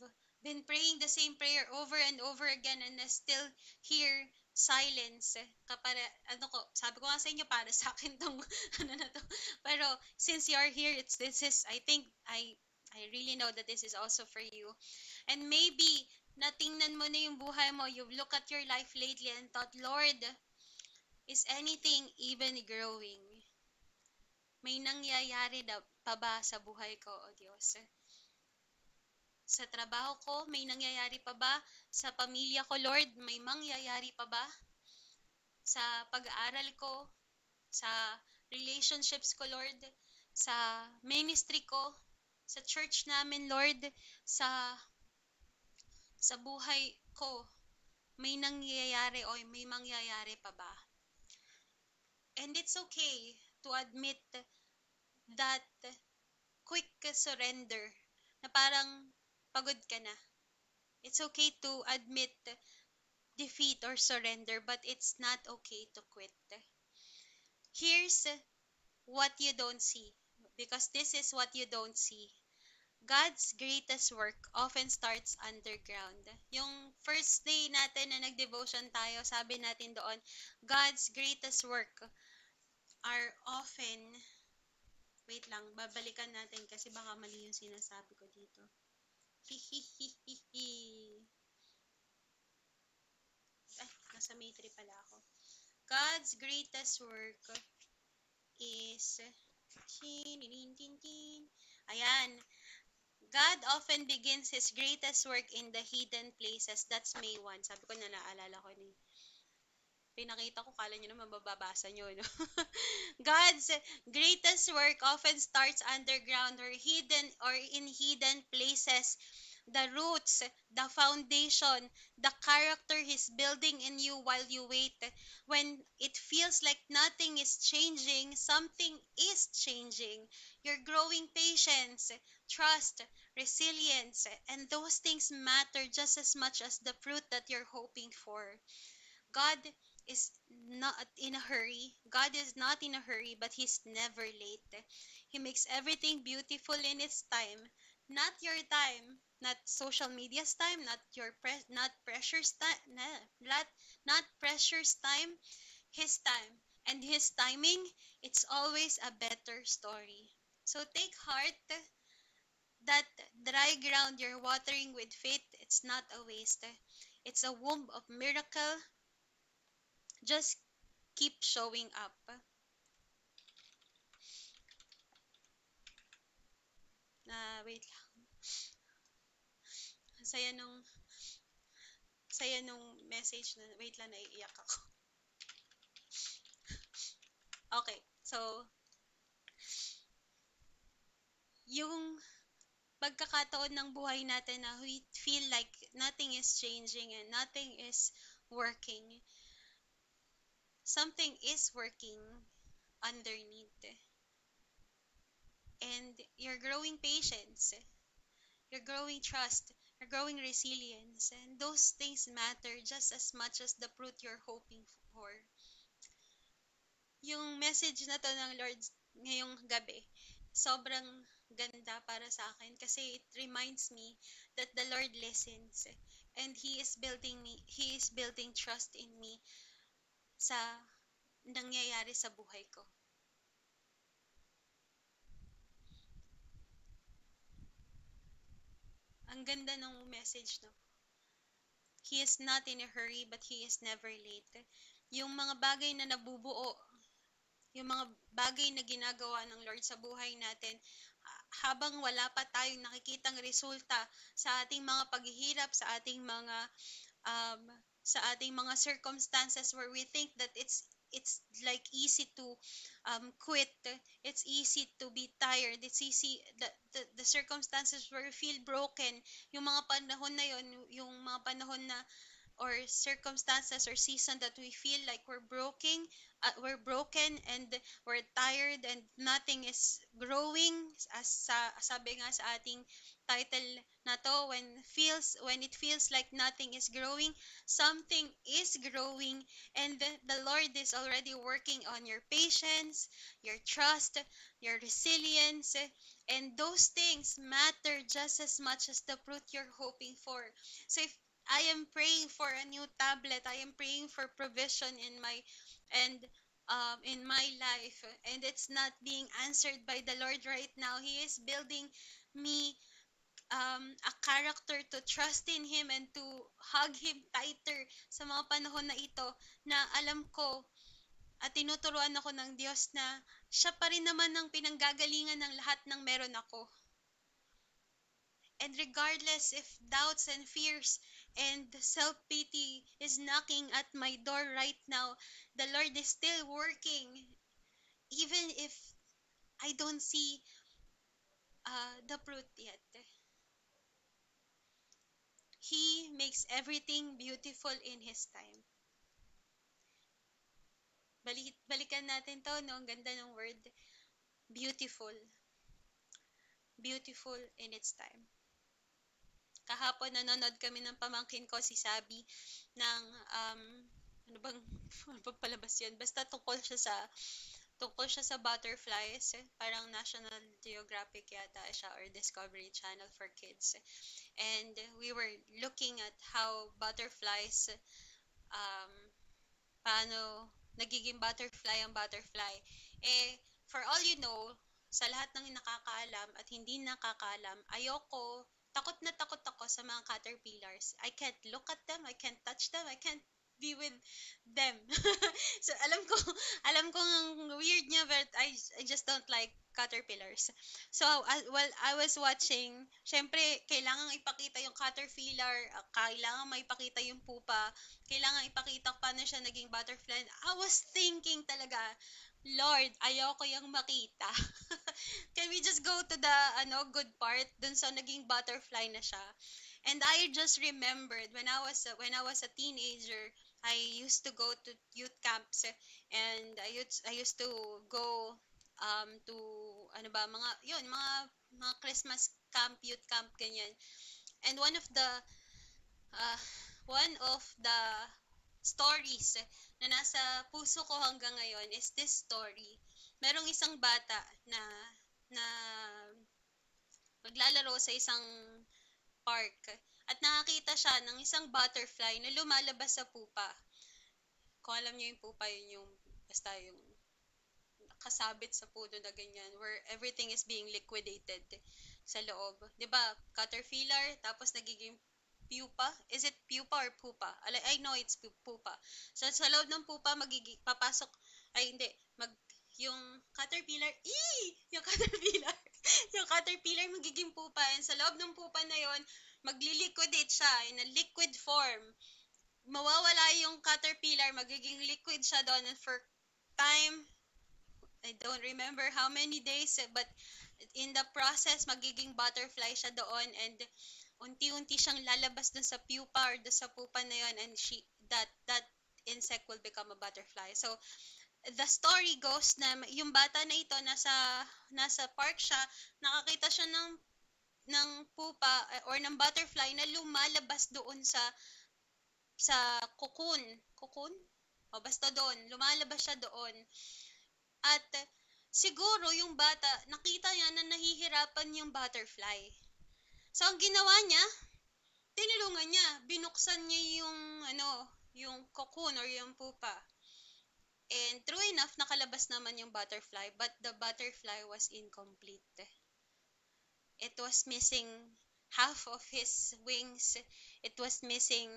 been praying the same prayer over and over again and I still hear silence. Kapara, ano ko, sabi ko nga sa inyo, para sa akin tong, ano na to. Pero, since you are here, this is, I really know that this is also for you. And maybe, natingnan mo na yung buhay mo, you've looked at your life lately and thought, Lord, is anything even growing? May nangyayari na pa ba sa buhay ko, O Diyos? Sa trabaho ko, may nangyayari pa ba? Sa pamilya ko, Lord, may mangyayari pa ba? Sa pag-aaral ko, sa relationships ko, Lord, sa ministry ko, sa church namin, Lord, sa sa buhay ko, may nangyayari o may mangyayari pa ba? And it's okay to admit that quick surrender na parang pagod ka na. It's okay to admit defeat or surrender, but it's not okay to quit. Here's what you don't see, because this is what you don't see. God's greatest work often starts underground. Yung first day natin na nag-devotion tayo, sabi natin doon, God's greatest work are often, wait lang, babalikan natin kasi baka mali yung sinasabi ko dito. Hihihihihi. Ay, nasa May 3 pala ako. God's greatest work is, ayan, God often begins His greatest work in the hidden places. That's May 1. Sabi ko na naalala ko ni. Pinakita ko, kala nyo naman mababasa nyo, no? God's greatest work often starts underground or in hidden places. The roots, the foundation, the character He's building in you while you wait. When it feels like nothing is changing, something is changing. You're growing patience, trust, resilience, and those things matter just as much as the fruit that you're hoping for. God is not in a hurry. God is not in a hurry, but He's never late. He makes everything beautiful in its time. Not your time, not social media's time, not pressure's time, not pressure's time, His time. And His timing, it's always a better story. So take heart that dry ground you're watering with faith, it's not a waste. It's a womb of miracle. Just keep showing up. Wait lang. Saya nung, saya nung message na, wait lang, naiiyak ako. Okay, so, yung pagkakataon ng buhay natin na we feel like nothing is changing and nothing is working, something is working underneath. And you're growing patience, you're growing trust, you're growing resilience, and those things matter just as much as the fruit you're hoping for. Yung message na to ng Lord ngayong gabi, sobrang ganda para sa akin kasi it reminds me that the Lord listens and He is building trust in me sa nangyayari sa buhay ko. Ang ganda ng message, no? He is not in a hurry, but He is never late. Yung mga bagay na nabubuo, yung mga bagay na ginagawa ng Lord sa buhay natin, habang wala pa tayong nakikitang resulta sa ating mga paghihirap, um, sa ating mga circumstances where we think that it's like easy to quit, it's easy to be tired, it's easy the circumstances where we feel broken, yung mga panahon na yon, yung mga panahon na or circumstances or season that we feel like we're broken and we're tired and nothing is growing, as sabi nga sa ating title na to, when it feels like nothing is growing, something is growing, and the Lord is already working on your patience, your trust, your resilience, and those things matter just as much as the fruit you're hoping for. So if I am praying for a new tablet, I am praying for provision and in my life, and it's not being answered by the Lord right now. He is building me a character to trust in Him and to hug Him tighter sa mga panahon na ito, na alam ko at tinuturuan ako ng Diyos na siya pa rin naman ang pinanggagalingan ng lahat ng meron ako. And regardless if doubts and fears and self-pity is knocking at my door right now, the Lord is still working. Even if I don't see the fruit yet, He makes everything beautiful in His time. Balikan natin to, no? Ang ganda ng word. Beautiful. Beautiful in its time. Kahapon nanonood kami ng pamangkin ko, si Sabi, ng ano bang ano bang palabas yun? Basta tungkol siya sa butterflies. Parang National Geographic yata siya or Discovery Channel for kids. And we were looking at how butterflies, um, paano nagiging butterfly ang butterfly. For all you know, sa lahat ng nakakaalam at hindi nakakaalam, takot na takot ako sa mga caterpillars. I can't look at them, I can't touch them, I can't be with them. So alam ko ang weird niya, but I just don't like caterpillars. So while I was watching, syempre kailangan ipakita yung caterpillar, kailangan maipakita yung pupa, kailangan ipakita paano siya naging butterfly. I was thinking talaga, Lord, ayoko yung makita. Can we just go to the good part dun sa naging butterfly na siya? And I just remembered when I was a teenager, I used to go to youth camps, and I used to go to ano ba mga Christmas camp, youth camp ganyan. And uh, one of the stories na nasa puso ko hanggang ngayon is this story. Merong isang bata na maglalaro sa isang park at nakakita siya ng isang butterfly na lumalabas sa pupa. Kung alam niyo yung pupa, yun yung basta yung kasabit sa puno na ganyan where everything is being liquidated sa loob. 'Di ba? Caterpillar tapos nagiging pupa. Is it pupa or pupa? I know it's pupa. So sa loob ng pupa papasok ay hindi, yung caterpillar, yung caterpillar, yung caterpillar magiging pupa, and sa loob ng pupa na yon magli-liquidate siya in a liquid form. Mawawala yung caterpillar, magiging liquid siya doon, and for time, I don't remember how many days, but in the process, magiging butterfly siya doon, and unti-unti siyang lalabas dun sa pupa or dun sa pupa na yon, and that insect will become a butterfly. So, the story goes na yung bata na ito nasa park siya, nakakita siya ng pupa or ng butterfly na lumalabas doon sa cocoon. Cocoon? O basta doon, lumalabas siya doon. At siguro yung bata, nakita niya na nahihirapan yung butterfly. So ang ginawa niya, tinulungan niya, binuksan niya yung cocoon or yung pupa. And true enough, nakalabas naman yung butterfly, but the butterfly was incomplete. It was missing half of his wings. It was missing,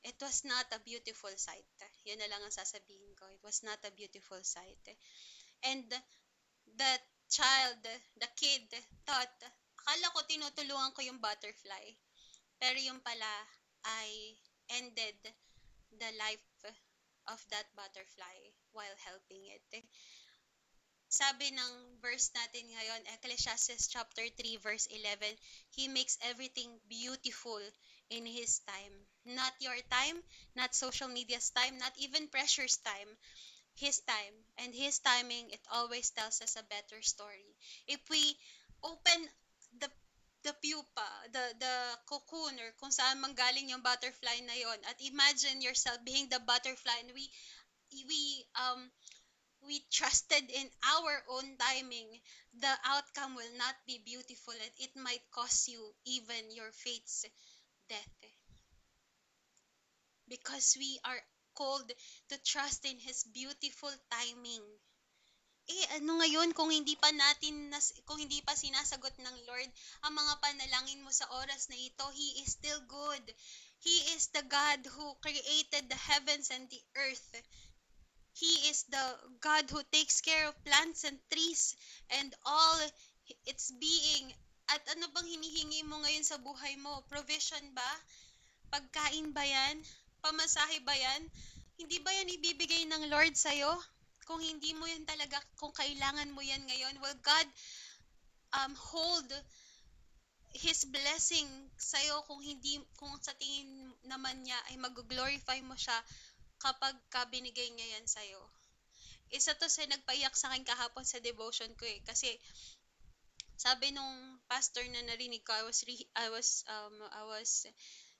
it was not a beautiful sight. Yun na lang ang sasabihin ko. It was not a beautiful sight. And the the kid thought, akala ko tinutulungan ko yung butterfly. Pero yung pala I ended the life of that butterfly while helping it. Sabi ng verse natin ngayon, Ecclesiastes chapter 3 verse 11, He makes everything beautiful in His time. Not your time, not social media's time, not even pressure's time. His time. And His timing, it always tells us a better story. If we open the the pupa, the cocoon, or kung saan manggaling yung butterfly na yon, at imagine yourself being the butterfly, and we um we trusted in our own timing, the outcome will not be beautiful, and it might cost you even your fate's death, because we are called to trust in His beautiful timing. Ano ngayon kung kung hindi pa sinasagot ng Lord ang mga panalangin mo sa oras na ito? He is still good. He is the God who created the heavens and the earth. He is the God who takes care of plants and trees and all its being. At ano bang hinihingi mo ngayon sa buhay mo? Provision ba? Pagkain ba yan? Pamasahe ba yan? Hindi ba yan ibibigay ng Lord sa'yo? Kung hindi mo yan talaga, kung kailangan mo yan ngayon, will God hold His blessing sa'yo kung sa tingin naman niya ay mag-glorify mo siya kapag binigay niya yan sa'yo. Isa to sa nagpaiyak sa akin kahapon sa devotion ko eh. Kasi sabi nung pastor na narinig ko, I was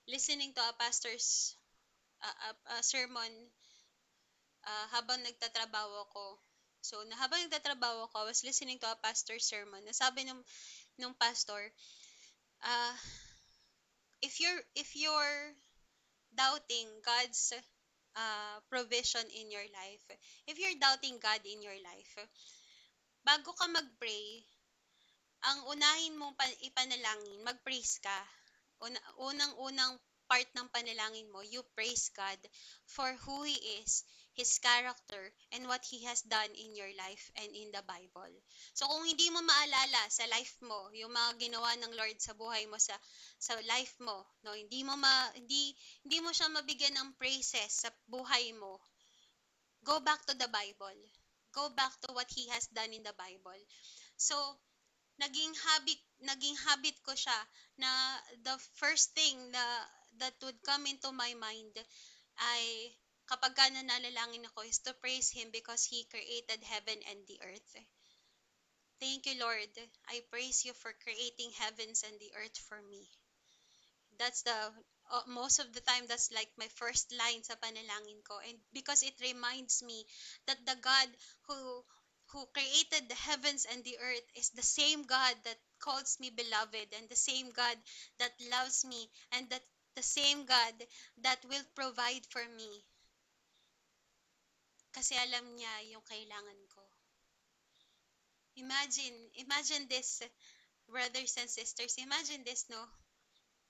listening to a pastor's sermon habang nagtatrabaho ko. So, habang nagtatrabaho ko, I was listening to a pastor's sermon. Nasabi nung pastor, uh, if you're doubting God's provision in your life, if you're doubting God in your life, bago ka mag-pray, ang unahin mong ipanalangin, mag-praise ka. Unang-unang part ng panalangin mo, you praise God for who He is, His character, and what He has done in your life and in the Bible. So kung hindi mo maalala sa life mo, yung mga ginawa ng Lord sa buhay mo, sa life mo, no, hindi mo siya mabigyan ng praises sa buhay mo, go back to the Bible. Go back to what He has done in the Bible. So, naging habit ko siya na the first thing that would come into my mind ay kapag nanalangin ako is to praise Him because He created heaven and the earth. Thank you, Lord. I praise You for creating heavens and the earth for me. That's most of the time, that's like my first line sa panalangin ko, and because it reminds me that the God who created the heavens and the earth is the same God that calls me beloved, and the same God that loves me, and that the same God that will provide for me, kasi alam niya yung kailangan ko. Imagine this, brothers and sisters. Imagine this, no?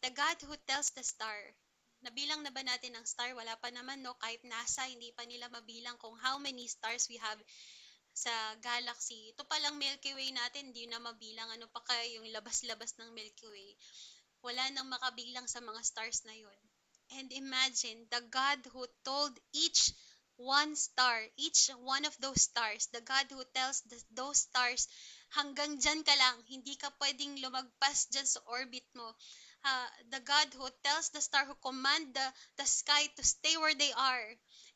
The God who tells the star, nabilang na ba natin ang star? Wala pa naman, no? Kahit NASA, hindi pa nila mabilang kung how many stars we have sa galaxy. Ito palang Milky Way natin, hindi na mabilang. Ano pa kaya yung labas-labas ng Milky Way? Wala nang makabilang sa mga stars na yon. And imagine, the God who told each one of those stars, the God who tells those stars, hanggang dyan ka lang, hindi ka pwedeng lumagpas dyan sa orbit mo. The God who tells the star, who command the sky to stay where they are,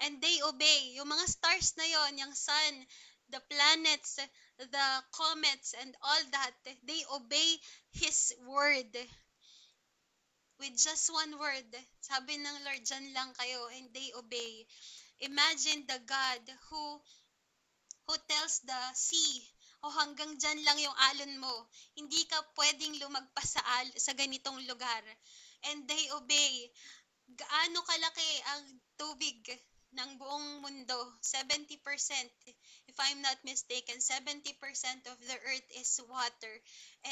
and they obey. Yung mga stars na yon, yung sun, the planets, the comets, and all that, they obey His word. With just one word, sabi ng Lord, dyan lang kayo, and they obey. Imagine the God who tells the sea, hanggang dyan lang yung alon mo. Hindi ka pwedeng lumagpas sa ganitong lugar. And they obey. Gaano kalaki ang tubig ng buong mundo? 70%, if I'm not mistaken, 70% of the earth is water.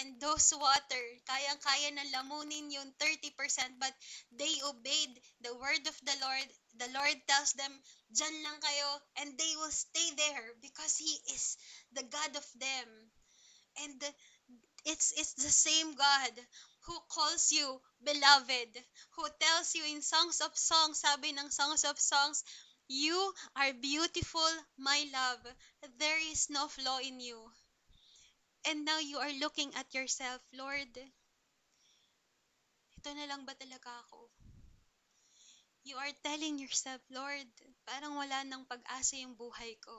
And those water, kayang-kaya na lamunin yung 30%, but they obeyed the word of the Lord. The Lord tells them, dyan lang kayo, and they will stay there because He is the God of them. And it's the same God who calls you beloved, who tells you in Songs of Songs, sabi ng Songs of Songs, you are beautiful, my love. There is no flaw in you. And now you are looking at yourself, Lord, ito na lang ba talaga ako? You are telling yourself, Lord, parang wala nang pag-asa yung buhay ko.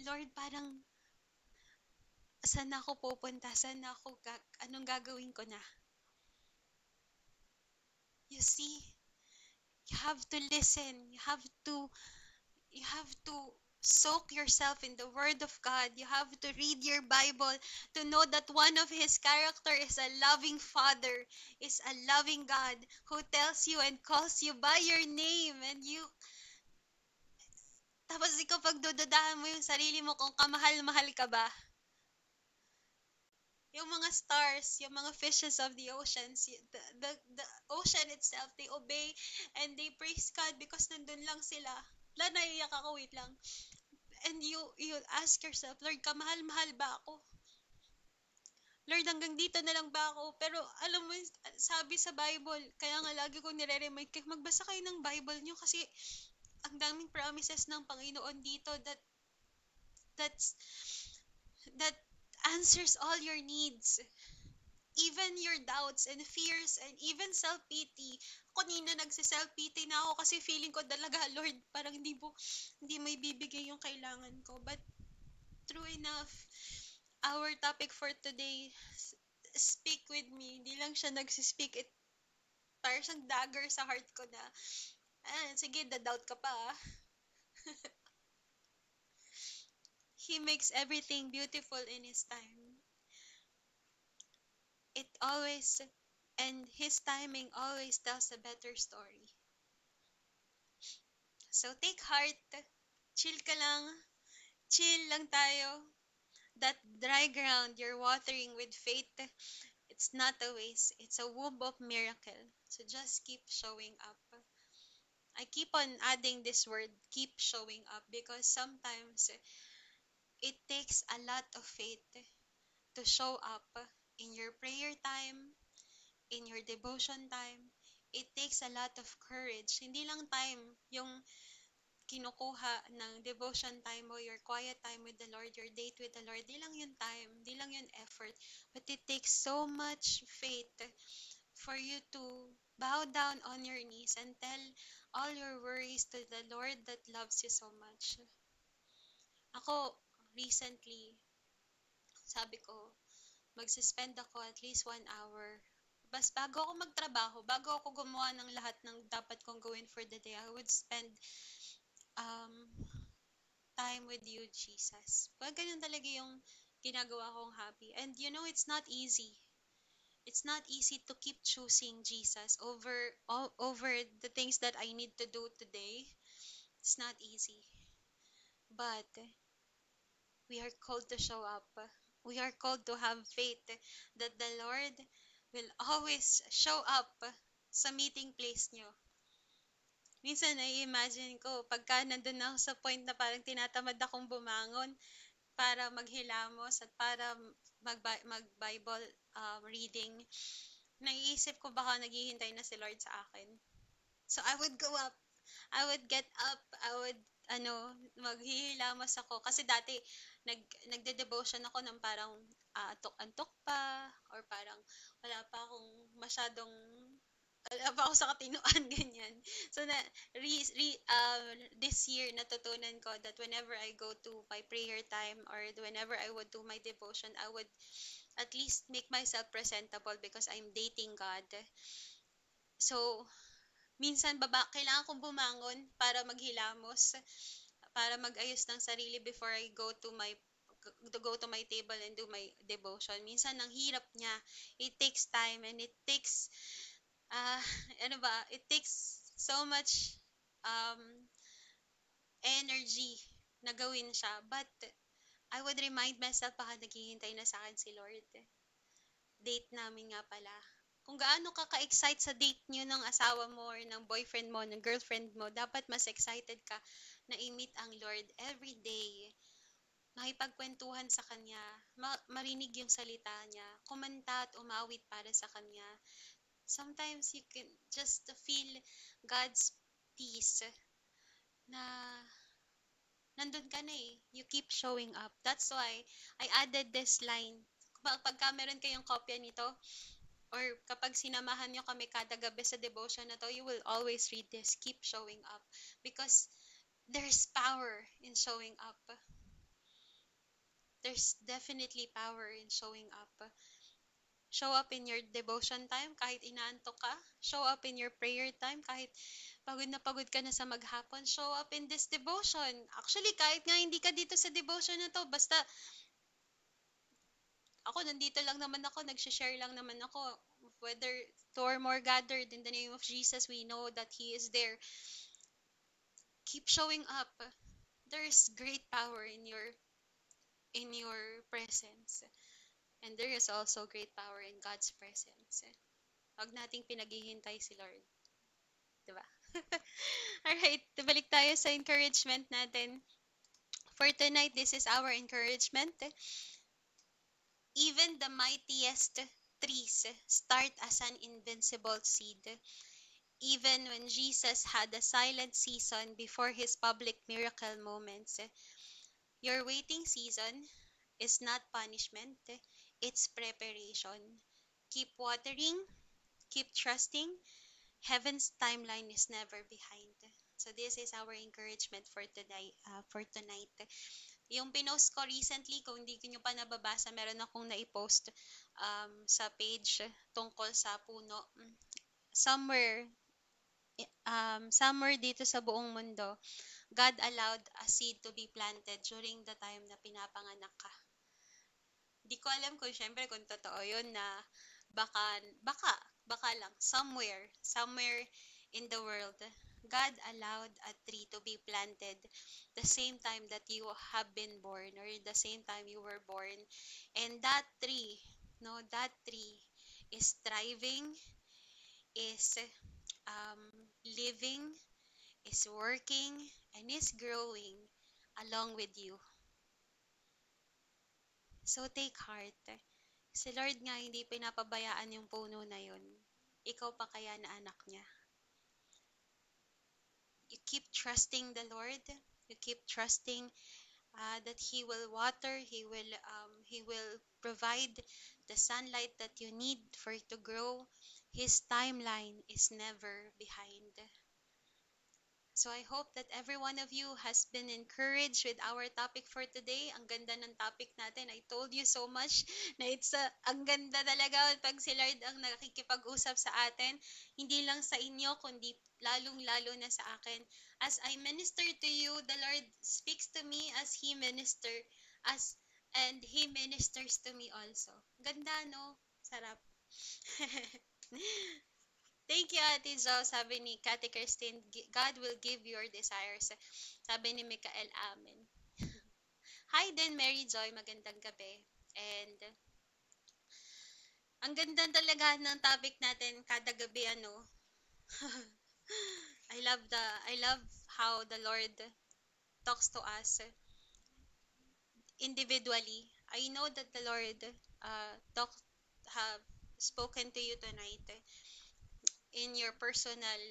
Lord, parang saan ako pupunta? Anong gagawin ko na? You see, you have to listen. You have to soak yourself in the word of God. You have to read your Bible to know that one of his character is a loving father, is a loving God who tells you and calls you by your name, and you tapos ikaw pagdududahan mo yung sarili mo kung kamahal-mahal ka ba. Yung mga stars, yung mga fishes of the oceans, the ocean itself, they obey and they praise God because nandun lang sila. Wala, naiiyak ako, wait lang. And you ask yourself, Lord, kamahal-mahal ba ako? Lord, hanggang dito na lang ba ako? Pero alam mo, sabi sa Bible, kaya nga lagi ko nire-remind kayo, magbasa kayo ng Bible nyo kasi ang daming promises ng Panginoon dito that's, that answers all your needs. Even your doubts and fears and even self-pity. Ako nina nagsi-self-pity na ako kasi feeling ko talaga, Lord, parang hindi mo ibibigay yung kailangan ko. But true enough, our topic for today, speak with me. Hindi lang siya nagsispeak. Parang siyang dagger sa heart ko na, sige, da-doubt ka pa. Ah. He makes everything beautiful in His time. It always, and His timing always tells a better story. So take heart, chill ka lang, chill lang tayo. That dry ground you're watering with faith, it's not a waste, it's a womb of miracle. So just keep showing up. I keep on adding this word, keep showing up, because sometimes it takes a lot of faith to show up in your prayer time, in your devotion time. It takes a lot of courage. Hindi lang time yung kinukuha ng devotion time mo, your quiet time with the Lord, your date with the Lord. Di lang yun time, di lang yun effort. But it takes so much faith for you to bow down on your knees and tell all your worries to the Lord that loves you so much. Ako, recently, sabi ko, magsispend ako at least 1 hour. Bago ako magtrabaho, bago ako gumawa ng lahat ng dapat kong gawin for the day, I would spend um, time with you, Jesus. Pag ganun talaga yung ginagawa kong hobby. And you know, it's not easy. It's not easy to keep choosing Jesus over the things that I need to do today. It's not easy. But we are called to show up. We are called to have faith that the Lord will always show up sa meeting place nyo. Minsan, nai-imagine ko, pagka nandun ako sa point na parang tinatamad akong bumangon para maghilamos at para mag-Bible reading, naiisip ko baka naghihintay na si Lord sa akin. So, I would go up. I would get up. I would, maghihilamos ako. Kasi dati, nagde-devotion ako ng parang antok-antok pa or parang wala pa akong masyadong wala pa ako sa katinoan, ganyan. So, this year, natutunan ko that whenever I go to my prayer time or whenever I would do my devotion, I would at least make myself presentable because I'm dating God. So, minsan kailangan kong bumangon para maghilamos, para mag-ayos ng sarili before I go to my table and do my devotion. Minsan ang hirap niya. It takes time and it takes uh, it takes so much um, energy na gawin siya. But I would remind myself baka naghihintay na sa akin si Lord. Date namin nga pala. Kung gaano ka ka-excite sa date nyo ng asawa mo or ng boyfriend mo, ng girlfriend mo, dapat mas excited ka na i-meet ang Lord every day. Makipagkwentuhan sa Kanya, marinig yung salita niya, kumanta at umawit para sa Kanya. Sometimes you can just feel God's peace na nandun ka na eh. You keep showing up. That's why I added this line. Pagka meron kayong kopya nito, or kapag sinamahan nyo kami kada gabi sa devotion na to, you will always read this. Keep showing up. Because there's power in showing up. There's definitely power in showing up. Show up in your devotion time kahit inaantok ka. Show up in your prayer time kahit pagod na pagod ka na sa maghapon. Show up in this devotion. Actually, kahit nga hindi ka dito sa devotion na to, basta ako nandito lang naman ako, nag-share lang naman ako. Whether two or more gathered in the name of Jesus, we know that He is there. Keep showing up. There is great power in your presence. And there is also great power in God's presence. Huwag nating pinaghihintay si Lord. Diba? Alright, balik tayo sa encouragement natin. For tonight, this is our encouragement. Even the mightiest trees start as an invincible seed. Even when Jesus had a silent season before his public miracle moments, your waiting season is not punishment, it's preparation. Keep watering, keep trusting. Heaven's timeline is never behind. So this is our encouragement for today, for tonight. Yung pinost ko recently, kung hindi nyo pa nababasa, meron akong naipost sa page tungkol sa puno. Somewhere, somewhere dito sa buong mundo, God allowed a seed to be planted during the time na pinapanganak ka. Di ko alam kung syempre kung totoo yun na baka, baka, baka lang, somewhere in the world, God allowed a tree to be planted the same time that you have been born or the same time you were born. And that tree, no, that tree is thriving, is um, living, is working, and is growing along with you. So take heart. Si Lord nga hindi pinapabayaan yung puno na yun. Ikaw pa kaya na anak niya. You keep trusting the Lord. You keep trusting that He will water. He will provide the sunlight that you need for it to grow. His timeline is never behind. So I hope that every one of you has been encouraged with our topic for today. Ang ganda ng topic natin. I told you so much na ang ganda talaga pag si Lord ang nakikipag-usap sa atin. Hindi lang sa inyo, kundi lalong-lalo na sa akin. As I minister to you, the Lord speaks to me as as and He ministers to me also. Ganda, no? Sarap. Thank you, Ate Jo. Sabi ni Kati Christine, God will give your desires. Sabi ni Mikael, Amen. Hi din, Mary Joy. Magandang gabi. And ang ganda talaga ng topic natin kada gabi, ano. I love how the Lord talks to us individually. I know that the Lord have spoken to you tonight in your personal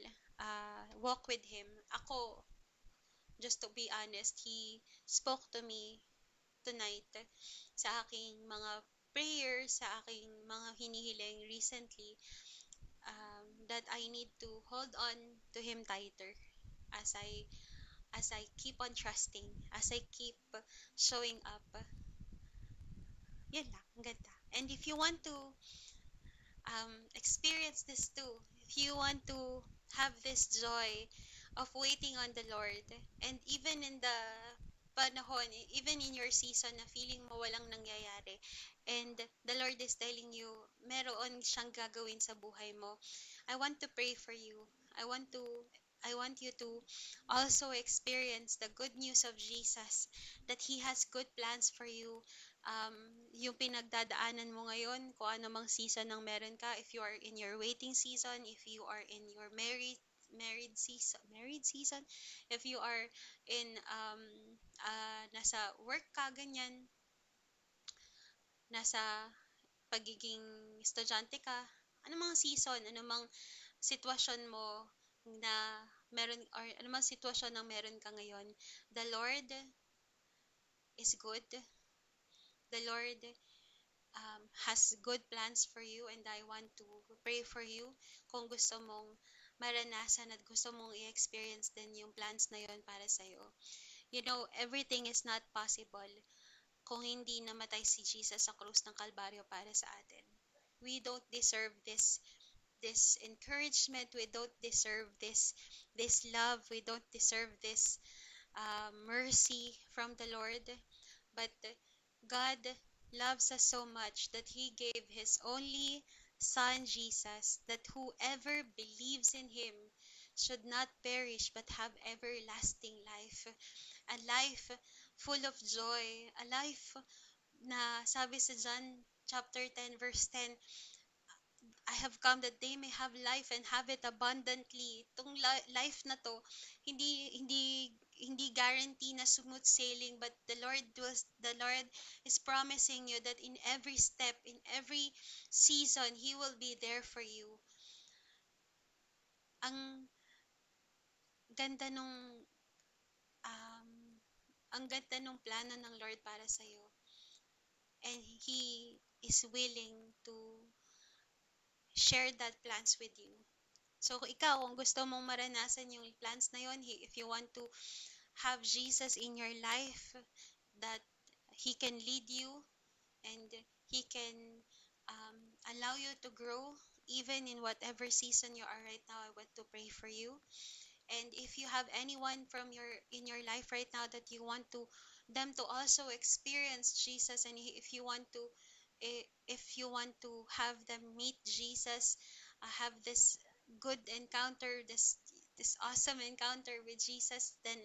walk with Him. Ako, just to be honest, He spoke to me tonight sa aking mga prayers, sa aking mga hinihiling recently, that I need to hold on to Him tighter as I keep on trusting, as I keep showing up. Yun lang, ang ganda. And if you want to experience this too, if you want to have this joy of waiting on the Lord, and even in the panahon, even in your season na feeling mo walang nangyayari, and the Lord is telling you, meron siyang gagawin sa buhay mo, I want to pray for you. I want you to also experience the good news of Jesus, that He has good plans for you. Um, yung pinagdadaanan mo ngayon, kung ano mang season ng meron ka, if you are in your waiting season, if you are in your married season, if you are in nasa work ka ganyan, nasa pagiging estudyante ka, anumang season, anumang sitwasyon mo na meron or anumang sitwasyon ng meron ka ngayon, the Lord is good. The Lord has good plans for you, and I want to pray for you kung gusto mong maranasan at gusto mong i-experience din yung plans na yon para sa'yo. You know, everything is not possible kung hindi namatay si Jesus sa krus ng Kalbaryo para sa atin. We don't deserve this encouragement. We don't deserve this love. We don't deserve this mercy from the Lord. But God loves us so much that He gave His only Son, Jesus, that whoever believes in Him should not perish but have everlasting life. A life full of joy. A life na sabi sa John chapter 10 verse 10, I have come that they may have life and have it abundantly. Itong life na to, hindi guarantee na smooth sailing, but the Lord is promising you that in every step, in every season, He will be there for you. Ang ganda nung um, ang ganda nung plano ng Lord para sa iyo, and He is willing to share that plans with you. So, ikaw, kung gusto mong maranasan yung plans na yon, if you want to have Jesus in your life, that He can lead you and He can um, allow you to grow even in whatever season you are right now. I want to pray for you. And if you have anyone from your in your life right now that you want to them to also experience Jesus, and if you want to if you want to have them meet Jesus, have this good encounter, this awesome encounter with Jesus, then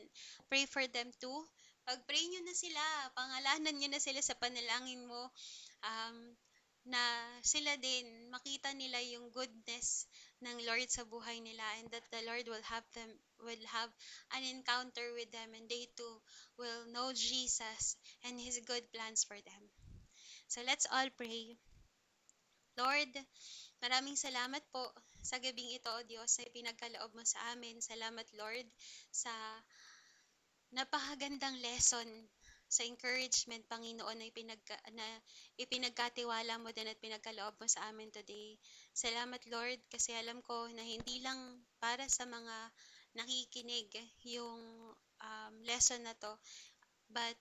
pray for them too. Pag-pray nyo na sila, pangalanan nyo na sila sa panalangin mo, um, na sila din makita nila yung goodness ng Lord sa buhay nila, and that the Lord will have an encounter with them, and they too will know Jesus and His good plans for them. So let's all pray. Lord, maraming salamat po sa gabing ito, O Diyos, na pinagkaloob mo sa amin. Salamat, Lord, sa napakagandang lesson sa encouragement, Panginoon, na ipinagkatiwala mo din at pinagkaloob mo sa amin today. Salamat, Lord, kasi alam ko na hindi lang para sa mga nakikinig yung lesson na to, but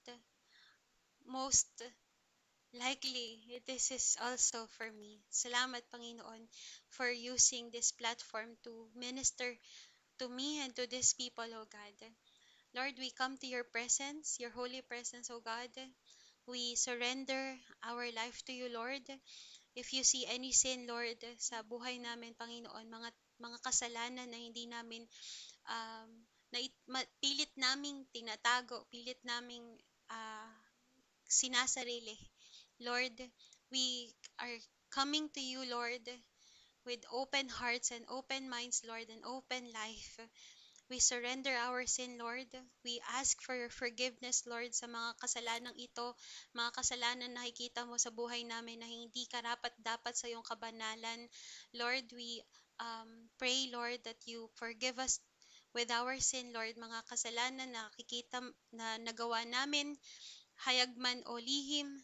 most likely, this is also for me. Salamat, Panginoon, for using this platform to minister to me and to these people, O God. Lord, we come to your presence, your holy presence, O God. We surrender our life to you, Lord. If you see any sin, Lord, sa buhay namin, Panginoon, mga kasalanan na hindi namin um, pilit naming tinatago, pilit naming uh, sinasarili. Lord, we are coming to you, Lord, with open hearts and open minds, Lord, and open life. We surrender our sin, Lord. We ask for your forgiveness, Lord, sa mga kasalanang ito, mga kasalanan na nakikita mo sa buhay namin na hindi karapat-dapat sa iyong kabanalan. Lord, we pray, Lord, that you forgive us with our sin, Lord, mga kasalanan na nakikita na nagawa namin, hayag man o lihim,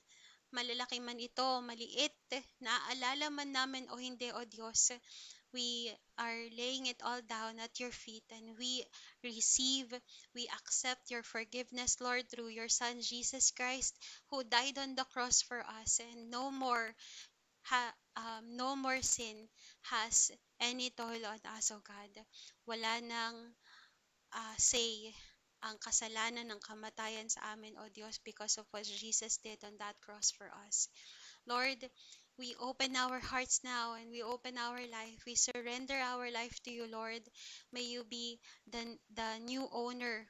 malalaki man ito, maliit, naaalala man namin o hindi, O Diyos, we are laying it all down at your feet, and receive, we accept your forgiveness, Lord, through your Son, Jesus Christ, who died on the cross for us, and no more sin has any toll on us, O God. Wala nang say ang kasalanan ng kamatayan sa amin, O Diyos, because of what Jesus did on that cross for us. Lord, we open our hearts now and we open our life. We surrender our life to you, Lord. May you be the new owner.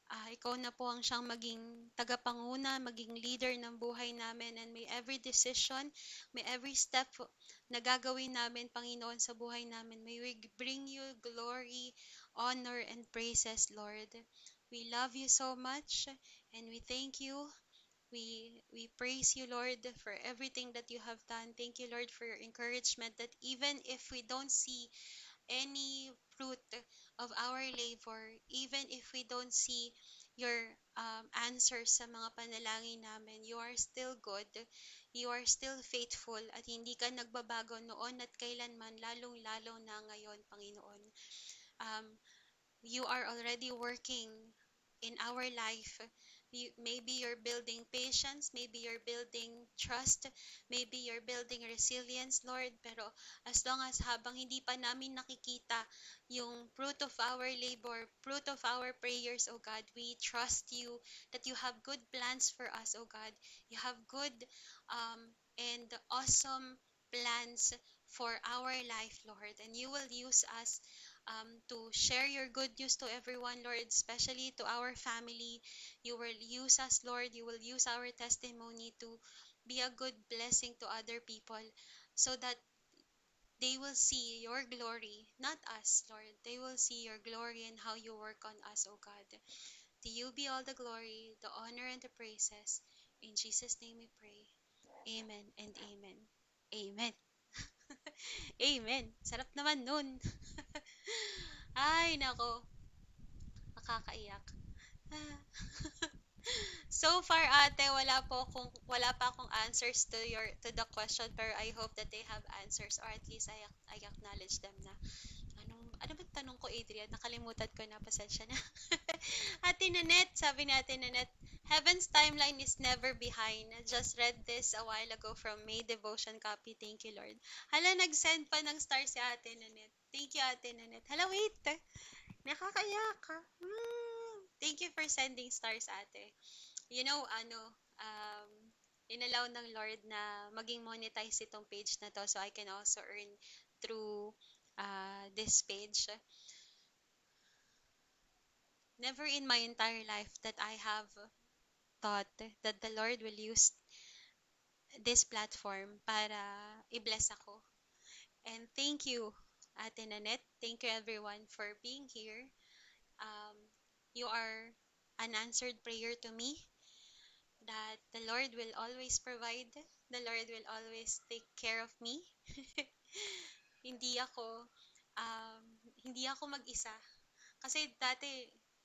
Ikaw na po ang siyang maging tagapanguna, maging leader ng buhay namin, and may every decision, may every step na gagawin namin, Panginoon, sa buhay namin, may we bring you glory, honor, and praises, Lord. We love you so much, and we thank you. We praise you, Lord, for everything that you have done. Thank you, Lord, for your encouragement that even if we don't see any fruit of our labor, even if we don't see your answers sa mga panalangin namin, you are still good, you are still faithful, at hindi ka nagbabago noon at kailanman, lalong-lalo na ngayon, Panginoon. You are already working in our life Maybe you're building patience, maybe you're building trust, maybe you're building resilience, Lord. Pero as long as habang hindi pa namin nakikita yung fruit of our labor, fruit of our prayers, oh God, we trust you that you have good plans for us, oh God. You have good and awesome plans for our life, Lord. And you will use us to share your good news to everyone, Lord, especially to our family. You will use us, Lord. You will use our testimony to be a good blessing to other people so that they will see your glory, not us, Lord. They will see your glory and how you work on us, oh God. To you be all the glory, the honor, and the praises. In Jesus' name we pray. Amen and amen. Amen. Amen. Sarap naman nun. Ay, nako. Nakakaiyak. So far, ate, wala pa akong answers to the question, pero I hope that they have answers, or at least I acknowledge them na. Ano ba tanong ko, Adrian? Nakalimutan ko na, pasensya na. Ate Nanette, sabi ni Ate Nanette, Heaven's timeline is never behind. I just read this a while ago from May Devotion Copy. Thank you, Lord. Hala, nag-send pa ng star si Ate Nanette. Thank you, Ate Nanette. Hala, wait. Nakakaiyak. Thank you for sending stars, Ate. You know, um, inallow ng Lord na maging monetize itong page na to, so I can also earn through this page. Never in my entire life that I have thought that the Lord will use this platform para i-bless ako. And thank you, Ate Nanette. Thank you, everyone, for being here. Um, you are an answered prayer to me that the Lord will always provide. The Lord will always take care of me. hindi ako um, hindi ako mag-isa. Kasi dati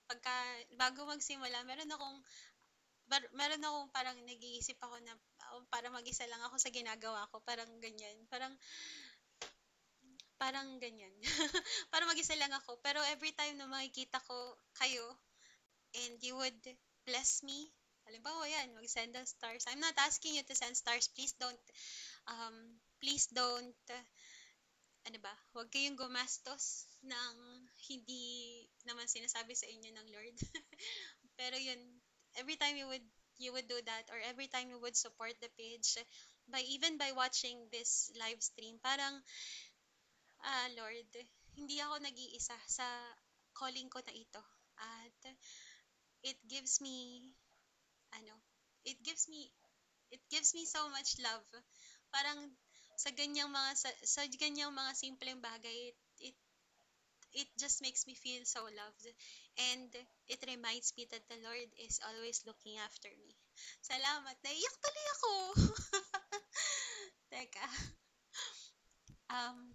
pagka bago magsimula, meron akong parang nag-iisip ako na para mag-isa lang ako sa ginagawa ko, parang ganyan. Parang ganyan. Para mag-isa lang ako. Pero every time na makikita ko kayo and you would bless me, halimbawa yan, mag-send ng stars. I'm not asking you to send stars. Please don't, ano ba, huwag kayong gumastos ng hindi naman sinasabi sa inyo ng Lord. Pero yun, every time you would do that, or every time you would support the page by watching this live stream, parang Lord, hindi ako nag-iisa sa calling ko na ito. At it gives me ano, it gives me it gives me so much love. Parang sa ganyang mga simpleng bagay, it it just makes me feel so loved. And it reminds me that the Lord is always looking after me. Salamat. Naiyak tuloy ako. Teka. Um,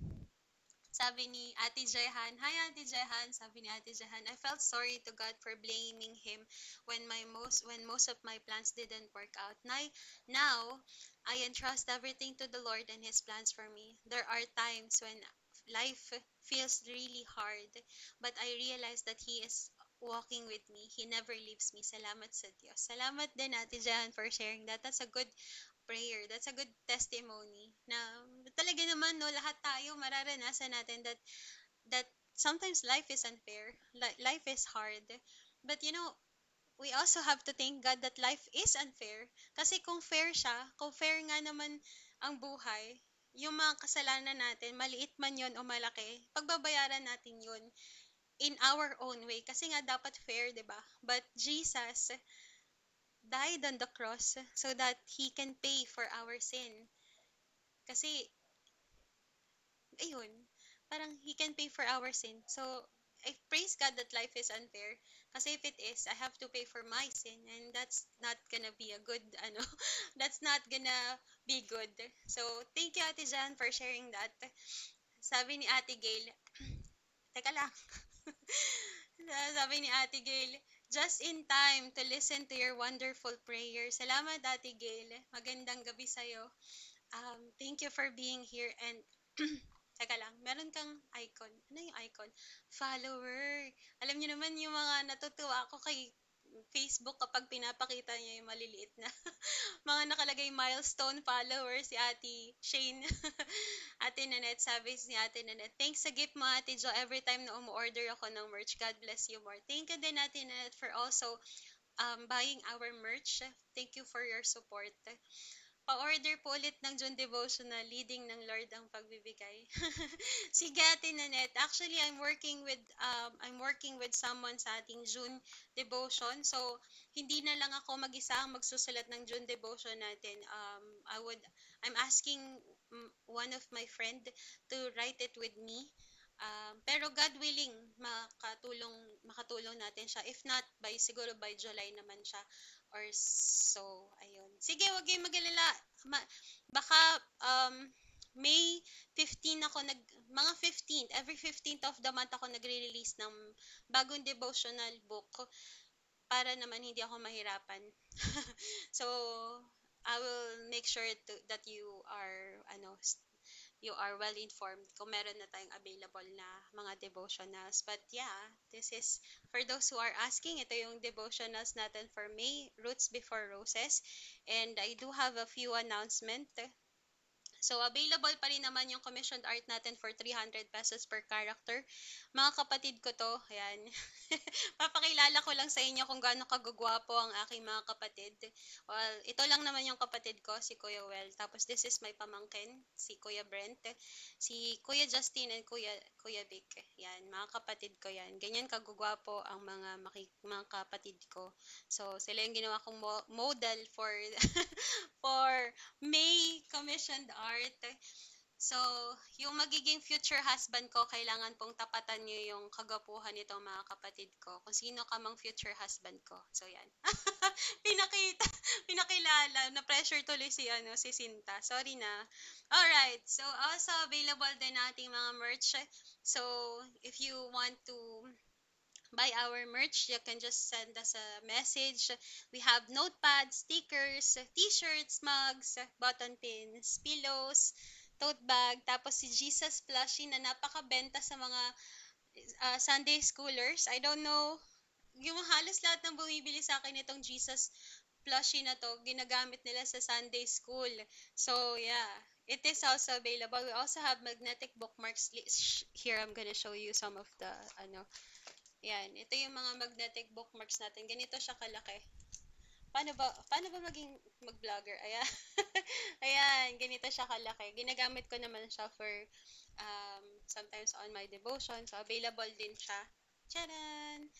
Sabi ni Ate Jehan, Hi Ate Jehan, sabi ni Ate Jehan, I felt sorry to God for blaming him when most of my plans didn't work out. Now I entrust everything to the Lord and his plans for me. There are times when life feels really hard, but I realize that he is walking with me. He never leaves me. Salamat sa Diyos. Salamat din Ate Jehan for sharing that. That's a good prayer. That's a good testimony na talaga naman no, lahat tayo mararanasan natin that sometimes life is unfair. Life is hard. But we also have to thank God that life is unfair. Kasi kung fair nga naman ang buhay, yung mga kasalanan natin, maliit man yon o malaki, pagbabayaran natin yun in our own way. Kasi nga dapat fair, di ba? But Jesus died on the cross so that He can pay for our sin. Kasi, ayun, parang He can pay for our sin. So, I praise God that life is unfair. Kasi if it is, I have to pay for my sin. And that's not gonna be a good, that's not gonna be good. So, thank you, Ate Jan, for sharing that. Sabi ni Ate Gail, teka lang. Sabi ni Ate Gail, just in time to listen to your wonderful prayer. Salamat, Ate Gail. Magandang gabi sa'yo. Thank you for being here and teka lang, meron kang icon. Ano yung icon? Follower. Alam niyo naman yung mga natutuwa ako kay Facebook kapag pinapakita niya yung maliliit na mga nakalagay milestone followers si Ate Shane. Ate Nanette, sabi ni Ate Nanette, thanks sa gift mo Ate Jo every time na umu-order ako ng merch. God bless you more. Thank you din Ate Nanette for also buying our merch. Thank you for your support. Pa-order po ulit ng June Devotional, leading ng Lord ang pagbibigay. Sige Ate Nanette, actually I'm working with someone sa ating June devotion. So, hindi na lang ako mag-isa ang magsusulat ng June devotion natin. I'm asking one of my friend to write it with me. Pero God willing, makatulong natin siya. If not, siguro by July naman siya. Or so, ayun. Sige, wag kayong mag-alala. Baka May 15 ako mga 15th, every 15th of the month ako nagre-release ng bagong devotional book para naman hindi ako mahirapan. So, I will make sure that you are well informed kung meron na tayong available na mga devotionals. But yeah, this is for those who are asking, ito yung devotionals natin for May, Roots Before Roses. And I do have a few announcements. So, available pa rin naman yung commissioned art natin for 300 pesos per character. Mga kapatid ko to, ayan. Papakilala ko lang sa inyo kung gaano kagugwapo ang aking mga kapatid. Well, ito lang naman yung kapatid ko, si Kuya Well. Tapos this is my pamangkin, si Kuya Brent, si Kuya Justin and Kuya Vic. Yan, mga kapatid ko yan. Ganyan kagugwapo ang mga kapatid ko. So, sila yung ginawa kong model for for May commissioned art. So, yung magiging future husband ko, kailangan pong tapatan nyo yung kagapuhan nitong mga kapatid ko. Kung sino ka mang future husband ko. So, yan. Pinakita, pinakilala. Na-pressure tuloy si Sinta. Sorry na. Alright. So, also available din nating mga merch. So, if you want to buy our merch, you can just send us a message. We have notepads, stickers, t-shirts, mugs, button pins, pillows, tote bag, tapos si Jesus plushie na napakabenta sa mga Sunday schoolers. I don't know, yung halos lahat ng bumibili sa akin itong Jesus plushie na to, ginagamit nila sa Sunday school. So, yeah. It is also available. We also have magnetic bookmarks. Here, I'm gonna show you some of the, yan. Ito yung mga magnetic bookmarks natin. Ganito siya kalaki. Paano ba mag-vlogger? Ayan. Ayan, ganito siya kalaki. Ginagamit ko naman siya for sometimes on my devotion. So, available din siya. Charan!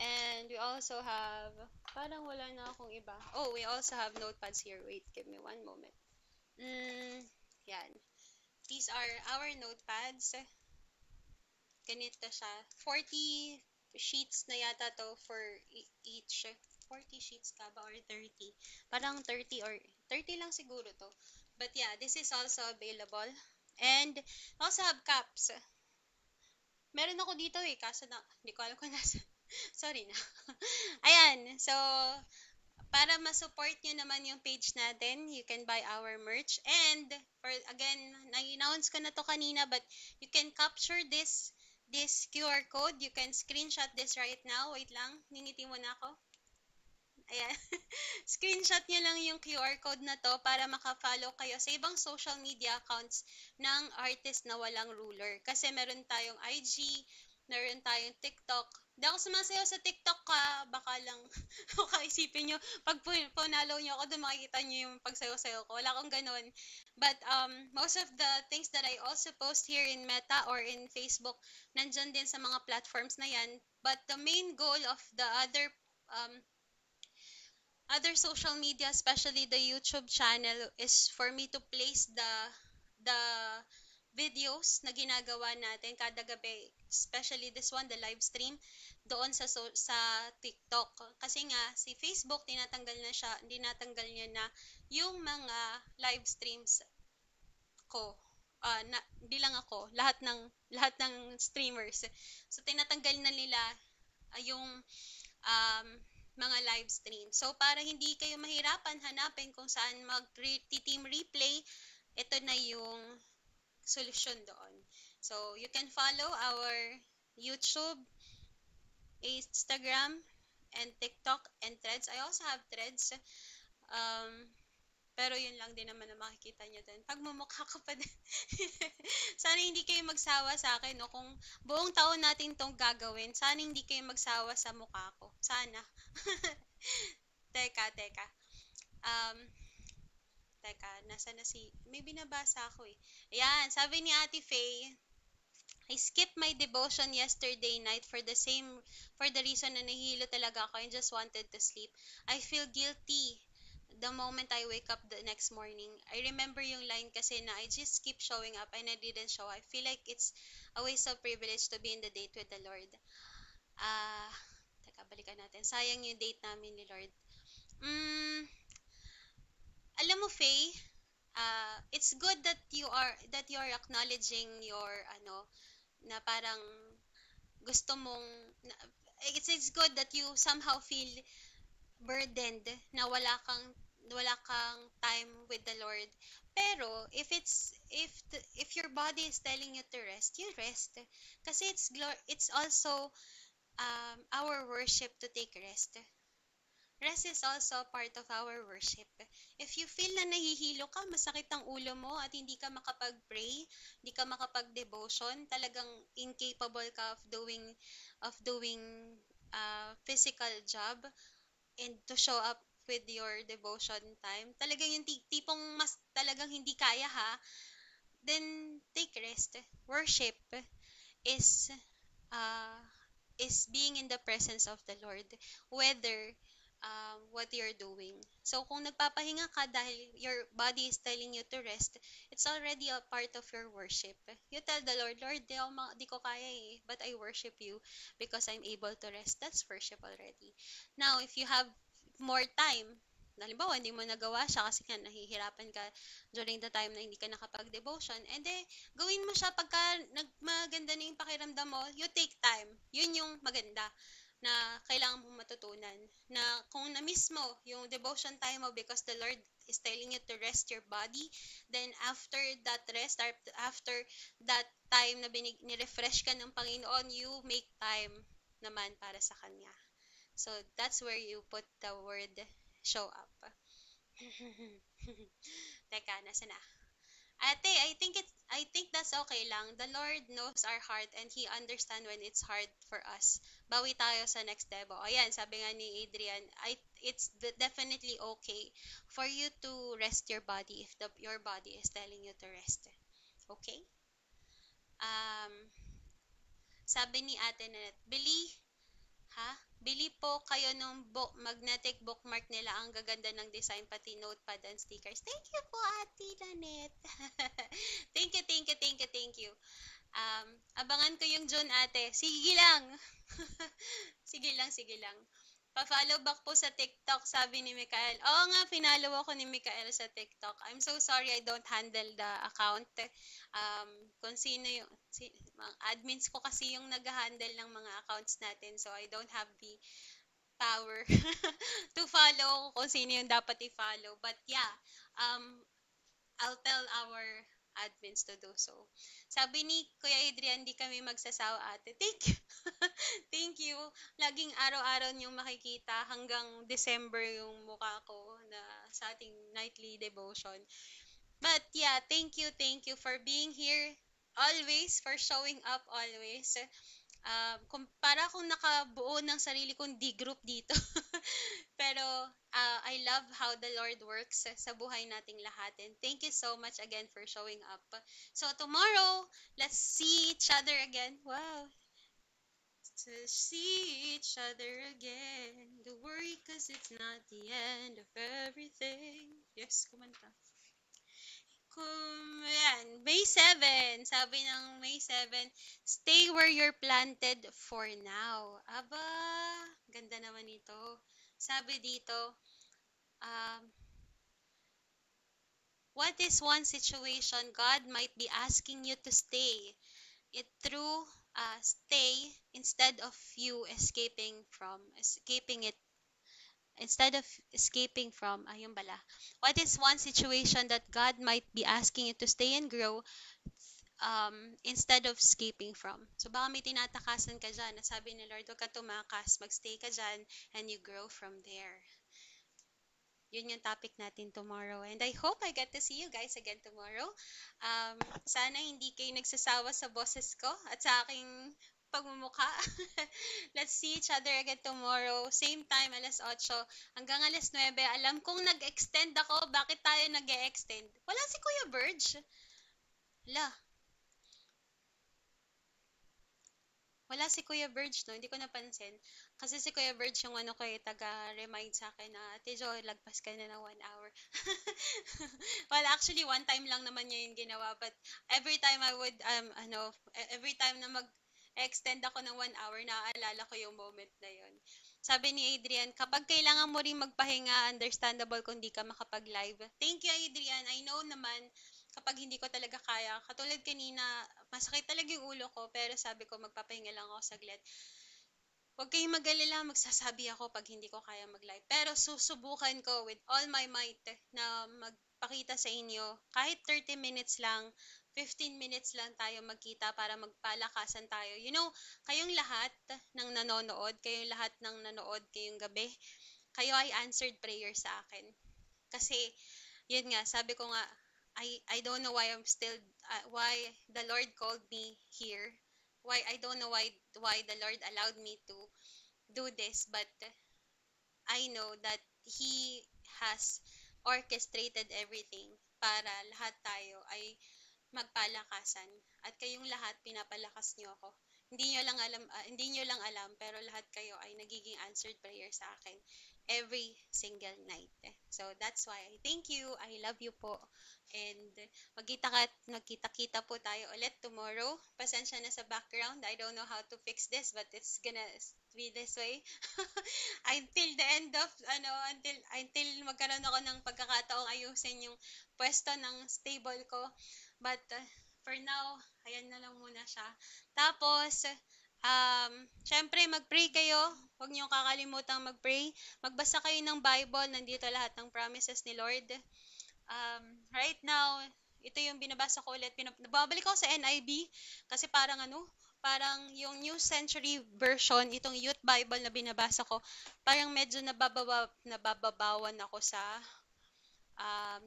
And we also have, parang wala na akong iba. Oh, we also have notepads here. Wait, give me one moment. Yan. These are our notepads. Ganito siya. 40 sheets na yata to for each. 40 sheets ka ba or 30? Parang 30 or 30 lang siguro to. But yeah, this is also available. And also have cups. Meron ako dito kaso hindi ko alam kung nasa. Sorry na. Ayan, so para ma-support nyo naman yung page natin, you can buy our merch. And for again, na-announce ko na to kanina, but you can capture this QR code. You can screenshot this right now. Wait lang, ningiti mo na ako. Ayan. Screenshot nyo lang yung QR code na to para maka-follow kayo sa ibang social media accounts ng artist na walang ruler. Kasi meron tayong IG, meron tayong TikTok. Hindi ako sumasayaw sa TikTok ka. Baka lang, baka isipin nyo, pag punalo nyo ako, doon makikita nyo yung pagsayaw-sayaw ko. Wala akong ganun. But most of the things that I also post here in Meta or in Facebook, nandyan din sa mga platforms na yan. But the main goal of the other social media, especially the YouTube channel, is for me to place the videos na ginagawa natin kada gabi, especially this one, the live stream, doon sa TikTok. Kasi nga, si Facebook, dinatanggal niya na yung mga live streams ko. Hindi lang ako, lahat ng streamers. So, tinatanggal na nila yung mga live stream. So, para hindi kayo mahirapan hanapin kung saan mag-team replay, ito na yung solusyon doon. So, you can follow our YouTube, Instagram, and TikTok and Threads. I also have Threads. Um, pero yun lang din naman na makikita nyo dun. Pagmumukha ko pa din. Sana hindi kayo magsawa sa akin, no? Kung buong taon natin tong gagawin, sana hindi kayo magsawa sa mukha ko. Sana. Teka. Um, teka, nasa na si... May binabasa ako eh. Ayan, sabi ni Ate Faye, I skipped my devotion yesterday night for the reason na nahihilo talaga ako and just wanted to sleep. I feel guilty the moment I wake up the next morning. I remember yung line kasi na I just keep showing up and I didn't show. I feel like it's a waste of privilege to be in the date with the Lord. Ah, teka, balikan natin. Sayang yung date namin ni Lord. Mm, alam mo, Faye, it's good that you are acknowledging your na parang gusto mong na- it's good that you somehow feel burdened na wala kang time with the Lord. Pero if your body is telling you to rest, you rest. Kasi it's also our worship to take rest. Rest is also part of our worship. If you feel na nahihilo ka, masakit ang ulo mo at hindi ka makapag-pray, hindi ka makapag-devotion, talagang incapable ka of doing physical job and to show up with your devotion time. Talagang yung tipong mas talagang hindi kaya ha, then take rest. Worship is uh, is being in the presence of the Lord, whether what you're doing. So, kung nagpapahinga ka dahil your body is telling you to rest, it's already a part of your worship. You tell the Lord, Lord, di ko kaya eh, but I worship you because I'm able to rest. That's worship already. Now, if you have more time, halimbawa, hindi mo nagawa siya kasi nga nahihirapan ka during the time na hindi ka nakapag-devotion, and then, gawin mo siya pagka maganda na yung pakiramdam mo, you take time. Yun yung maganda na kailangan mong matutunan. Na kung na-miss mo yung devotion time mo because the Lord is telling you to rest your body, then after that rest, after that time na ni-refresh ka ng Panginoon, you make time naman para sa Kanya. So, that's where you put the word show up. Teka, nasa na? Ate, I think that's okay lang. The Lord knows our heart and He understand when it's hard for us. Bawi tayo sa next demo. Ayan, sabi nga ni Adrian, it's definitely okay for you to rest your body if your body is telling you to rest. Okay? Um, sabi ni Ate Nanette, ha? Bili po kayo ng magnetic bookmark nila. Ang gaganda ng design, pati notepad and stickers. Thank you po, Ate Nanette. Thank you. Um, abangan ko yung June, ate. Sige lang. Sige lang. Pa-follow back po sa TikTok, sabi ni Mikael. Oo nga, pinalo ako ni Mikael sa TikTok. I'm so sorry I don't handle the account. Kung sino yung, mga admins ko kasi yung nag-handle ng mga accounts natin. So, I don't have the power to follow kung sino yung dapat i-follow. But yeah, um, I'll tell our admins to do so. Sabi ni Kuya Adrian, di kami magsasawa ate. Thank you. Thank you. Laging araw-araw niyong makikita hanggang December yung mukha ko na sa ating nightly devotion. But yeah, thank you for being here always, for showing up always. Para akong nakabuo ng sarili kong D-group dito. Pero I love how the Lord works sa buhay nating lahat. And thank you so much again for showing up. So tomorrow, let's see each other again. Wow. To see each other again. Don't worry cause it's not the end of everything. Yes, kumanta. Yan, May 7. Sabi ng May 7, stay where you're planted for now. Aba, ganda naman ito. Sabi dito, um, what is one situation God might be asking you to stay instead of you escaping it instead of escaping from, ayun bala. What is one situation that God might be asking you to stay and grow instead of escaping from. So baka may tinatakasan ka dyan na sabi ni Lord, huwag ka tumakas, magstay ka dyan, and you grow from there. Yun yung topic natin tomorrow. And I hope I get to see you guys again tomorrow. Sana hindi kayo nagsasawa sa boses ko at sa aking pagmumukha. Let's see each other again tomorrow. Same time, alas 8 hanggang alas 9. Alam kong nag-extend ako. Bakit tayo nag-extend? Wala si Kuya Verge. La, wala si Kuya Verge, no? Hindi ko napansin. Kasi si Kuya Verge yung ano ko eh, taga-remind sa akin na, Ate Jo, lagpas ka na ng 1 hour. Well, actually, one time lang naman niya yung ginawa. But every time I would, every time na extend ako ng 1 hour, naaalala ko yung moment na yon. Sabi ni Adrian, kapag kailangan mo rin magpahinga, understandable kung di ka makapag-live. Thank you, Adrian. I know naman, kapag hindi ko talaga kaya, katulad kanina, masakit talaga yung ulo ko, pero sabi ko, magpapahinga lang ako saglit. Huwag kayong mag-alala, magsasabi ako pag hindi ko kaya mag-live. Pero susubukan ko with all my might na magpakita sa inyo. Kahit 30 minutes lang, 15 minutes lang tayo magkita para magpalakasan tayo. You know, kayong lahat ng nanonood, kayong lahat ng nanood kayong gabi, kayo ay answered prayer sa akin. Kasi, yun nga, sabi ko nga, I don't know why I'm still, why the Lord called me here. Why, I don't know why the Lord allowed me to do this, but I know that He has orchestrated everything para lahat tayo ay magpalakasan. At kayong lahat, pinapalakas niyo ako. Hindi niyo lang alam, pero lahat kayo ay nagiging answered prayer sa akin every single night. So that's why I thank you. I love you po. And magkita-kita po tayo ulit tomorrow. Pasensya na sa background. I don't know how to fix this, but it's gonna be this way. Until the end of until magkaroon ako ng pagkakataong ayusin yung pwesto ng stable ko. But for now, ayan na lang muna siya. Tapos, syempre mag-pray kayo. Huwag niyo kakalimutang mag-pray. Magbasa kayo ng Bible. Nandito lahat ng promises ni Lord. Right now, ito yung binabasa ko ulit. Babalik ako sa NIV kasi parang yung New Century Version, itong Youth Bible na binabasa ko, parang medyo nabababawan ako sa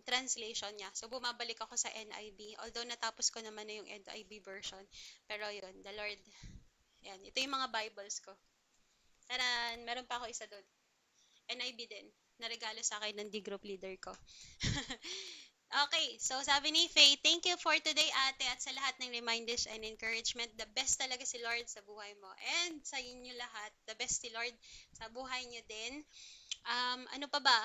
translation niya. So, bumabalik ako sa NIV. Although, natapos ko naman na yung NIV version. Pero yun, the Lord, yan. Ito yung mga Bibles ko. Taran! Meron pa ako isa doon. NIV din. Naregalo sa akin ng D-group leader ko. Okay, so sabi ni Faye, thank you for today, ate, at sa lahat ng reminders and encouragement. The best talaga si Lord sa buhay mo. And sa inyo lahat, the best si Lord sa buhay niyo din. Ano pa ba?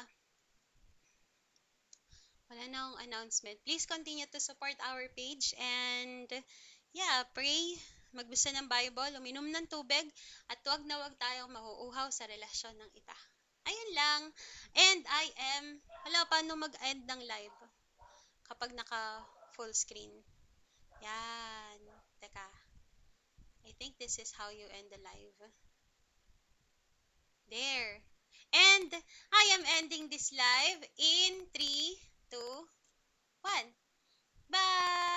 Wala na akong announcement. Please continue to support our page and yeah, pray, magbasa ng Bible, uminom ng tubig, at wag tayong mauuhaw sa relasyon ng iba. Ayun lang. And wala paano mag-end ng live kapag naka full screen. Yan. Teka. I think this is how you end the live. There. And I am ending this live in 3, 2, 1. Bye!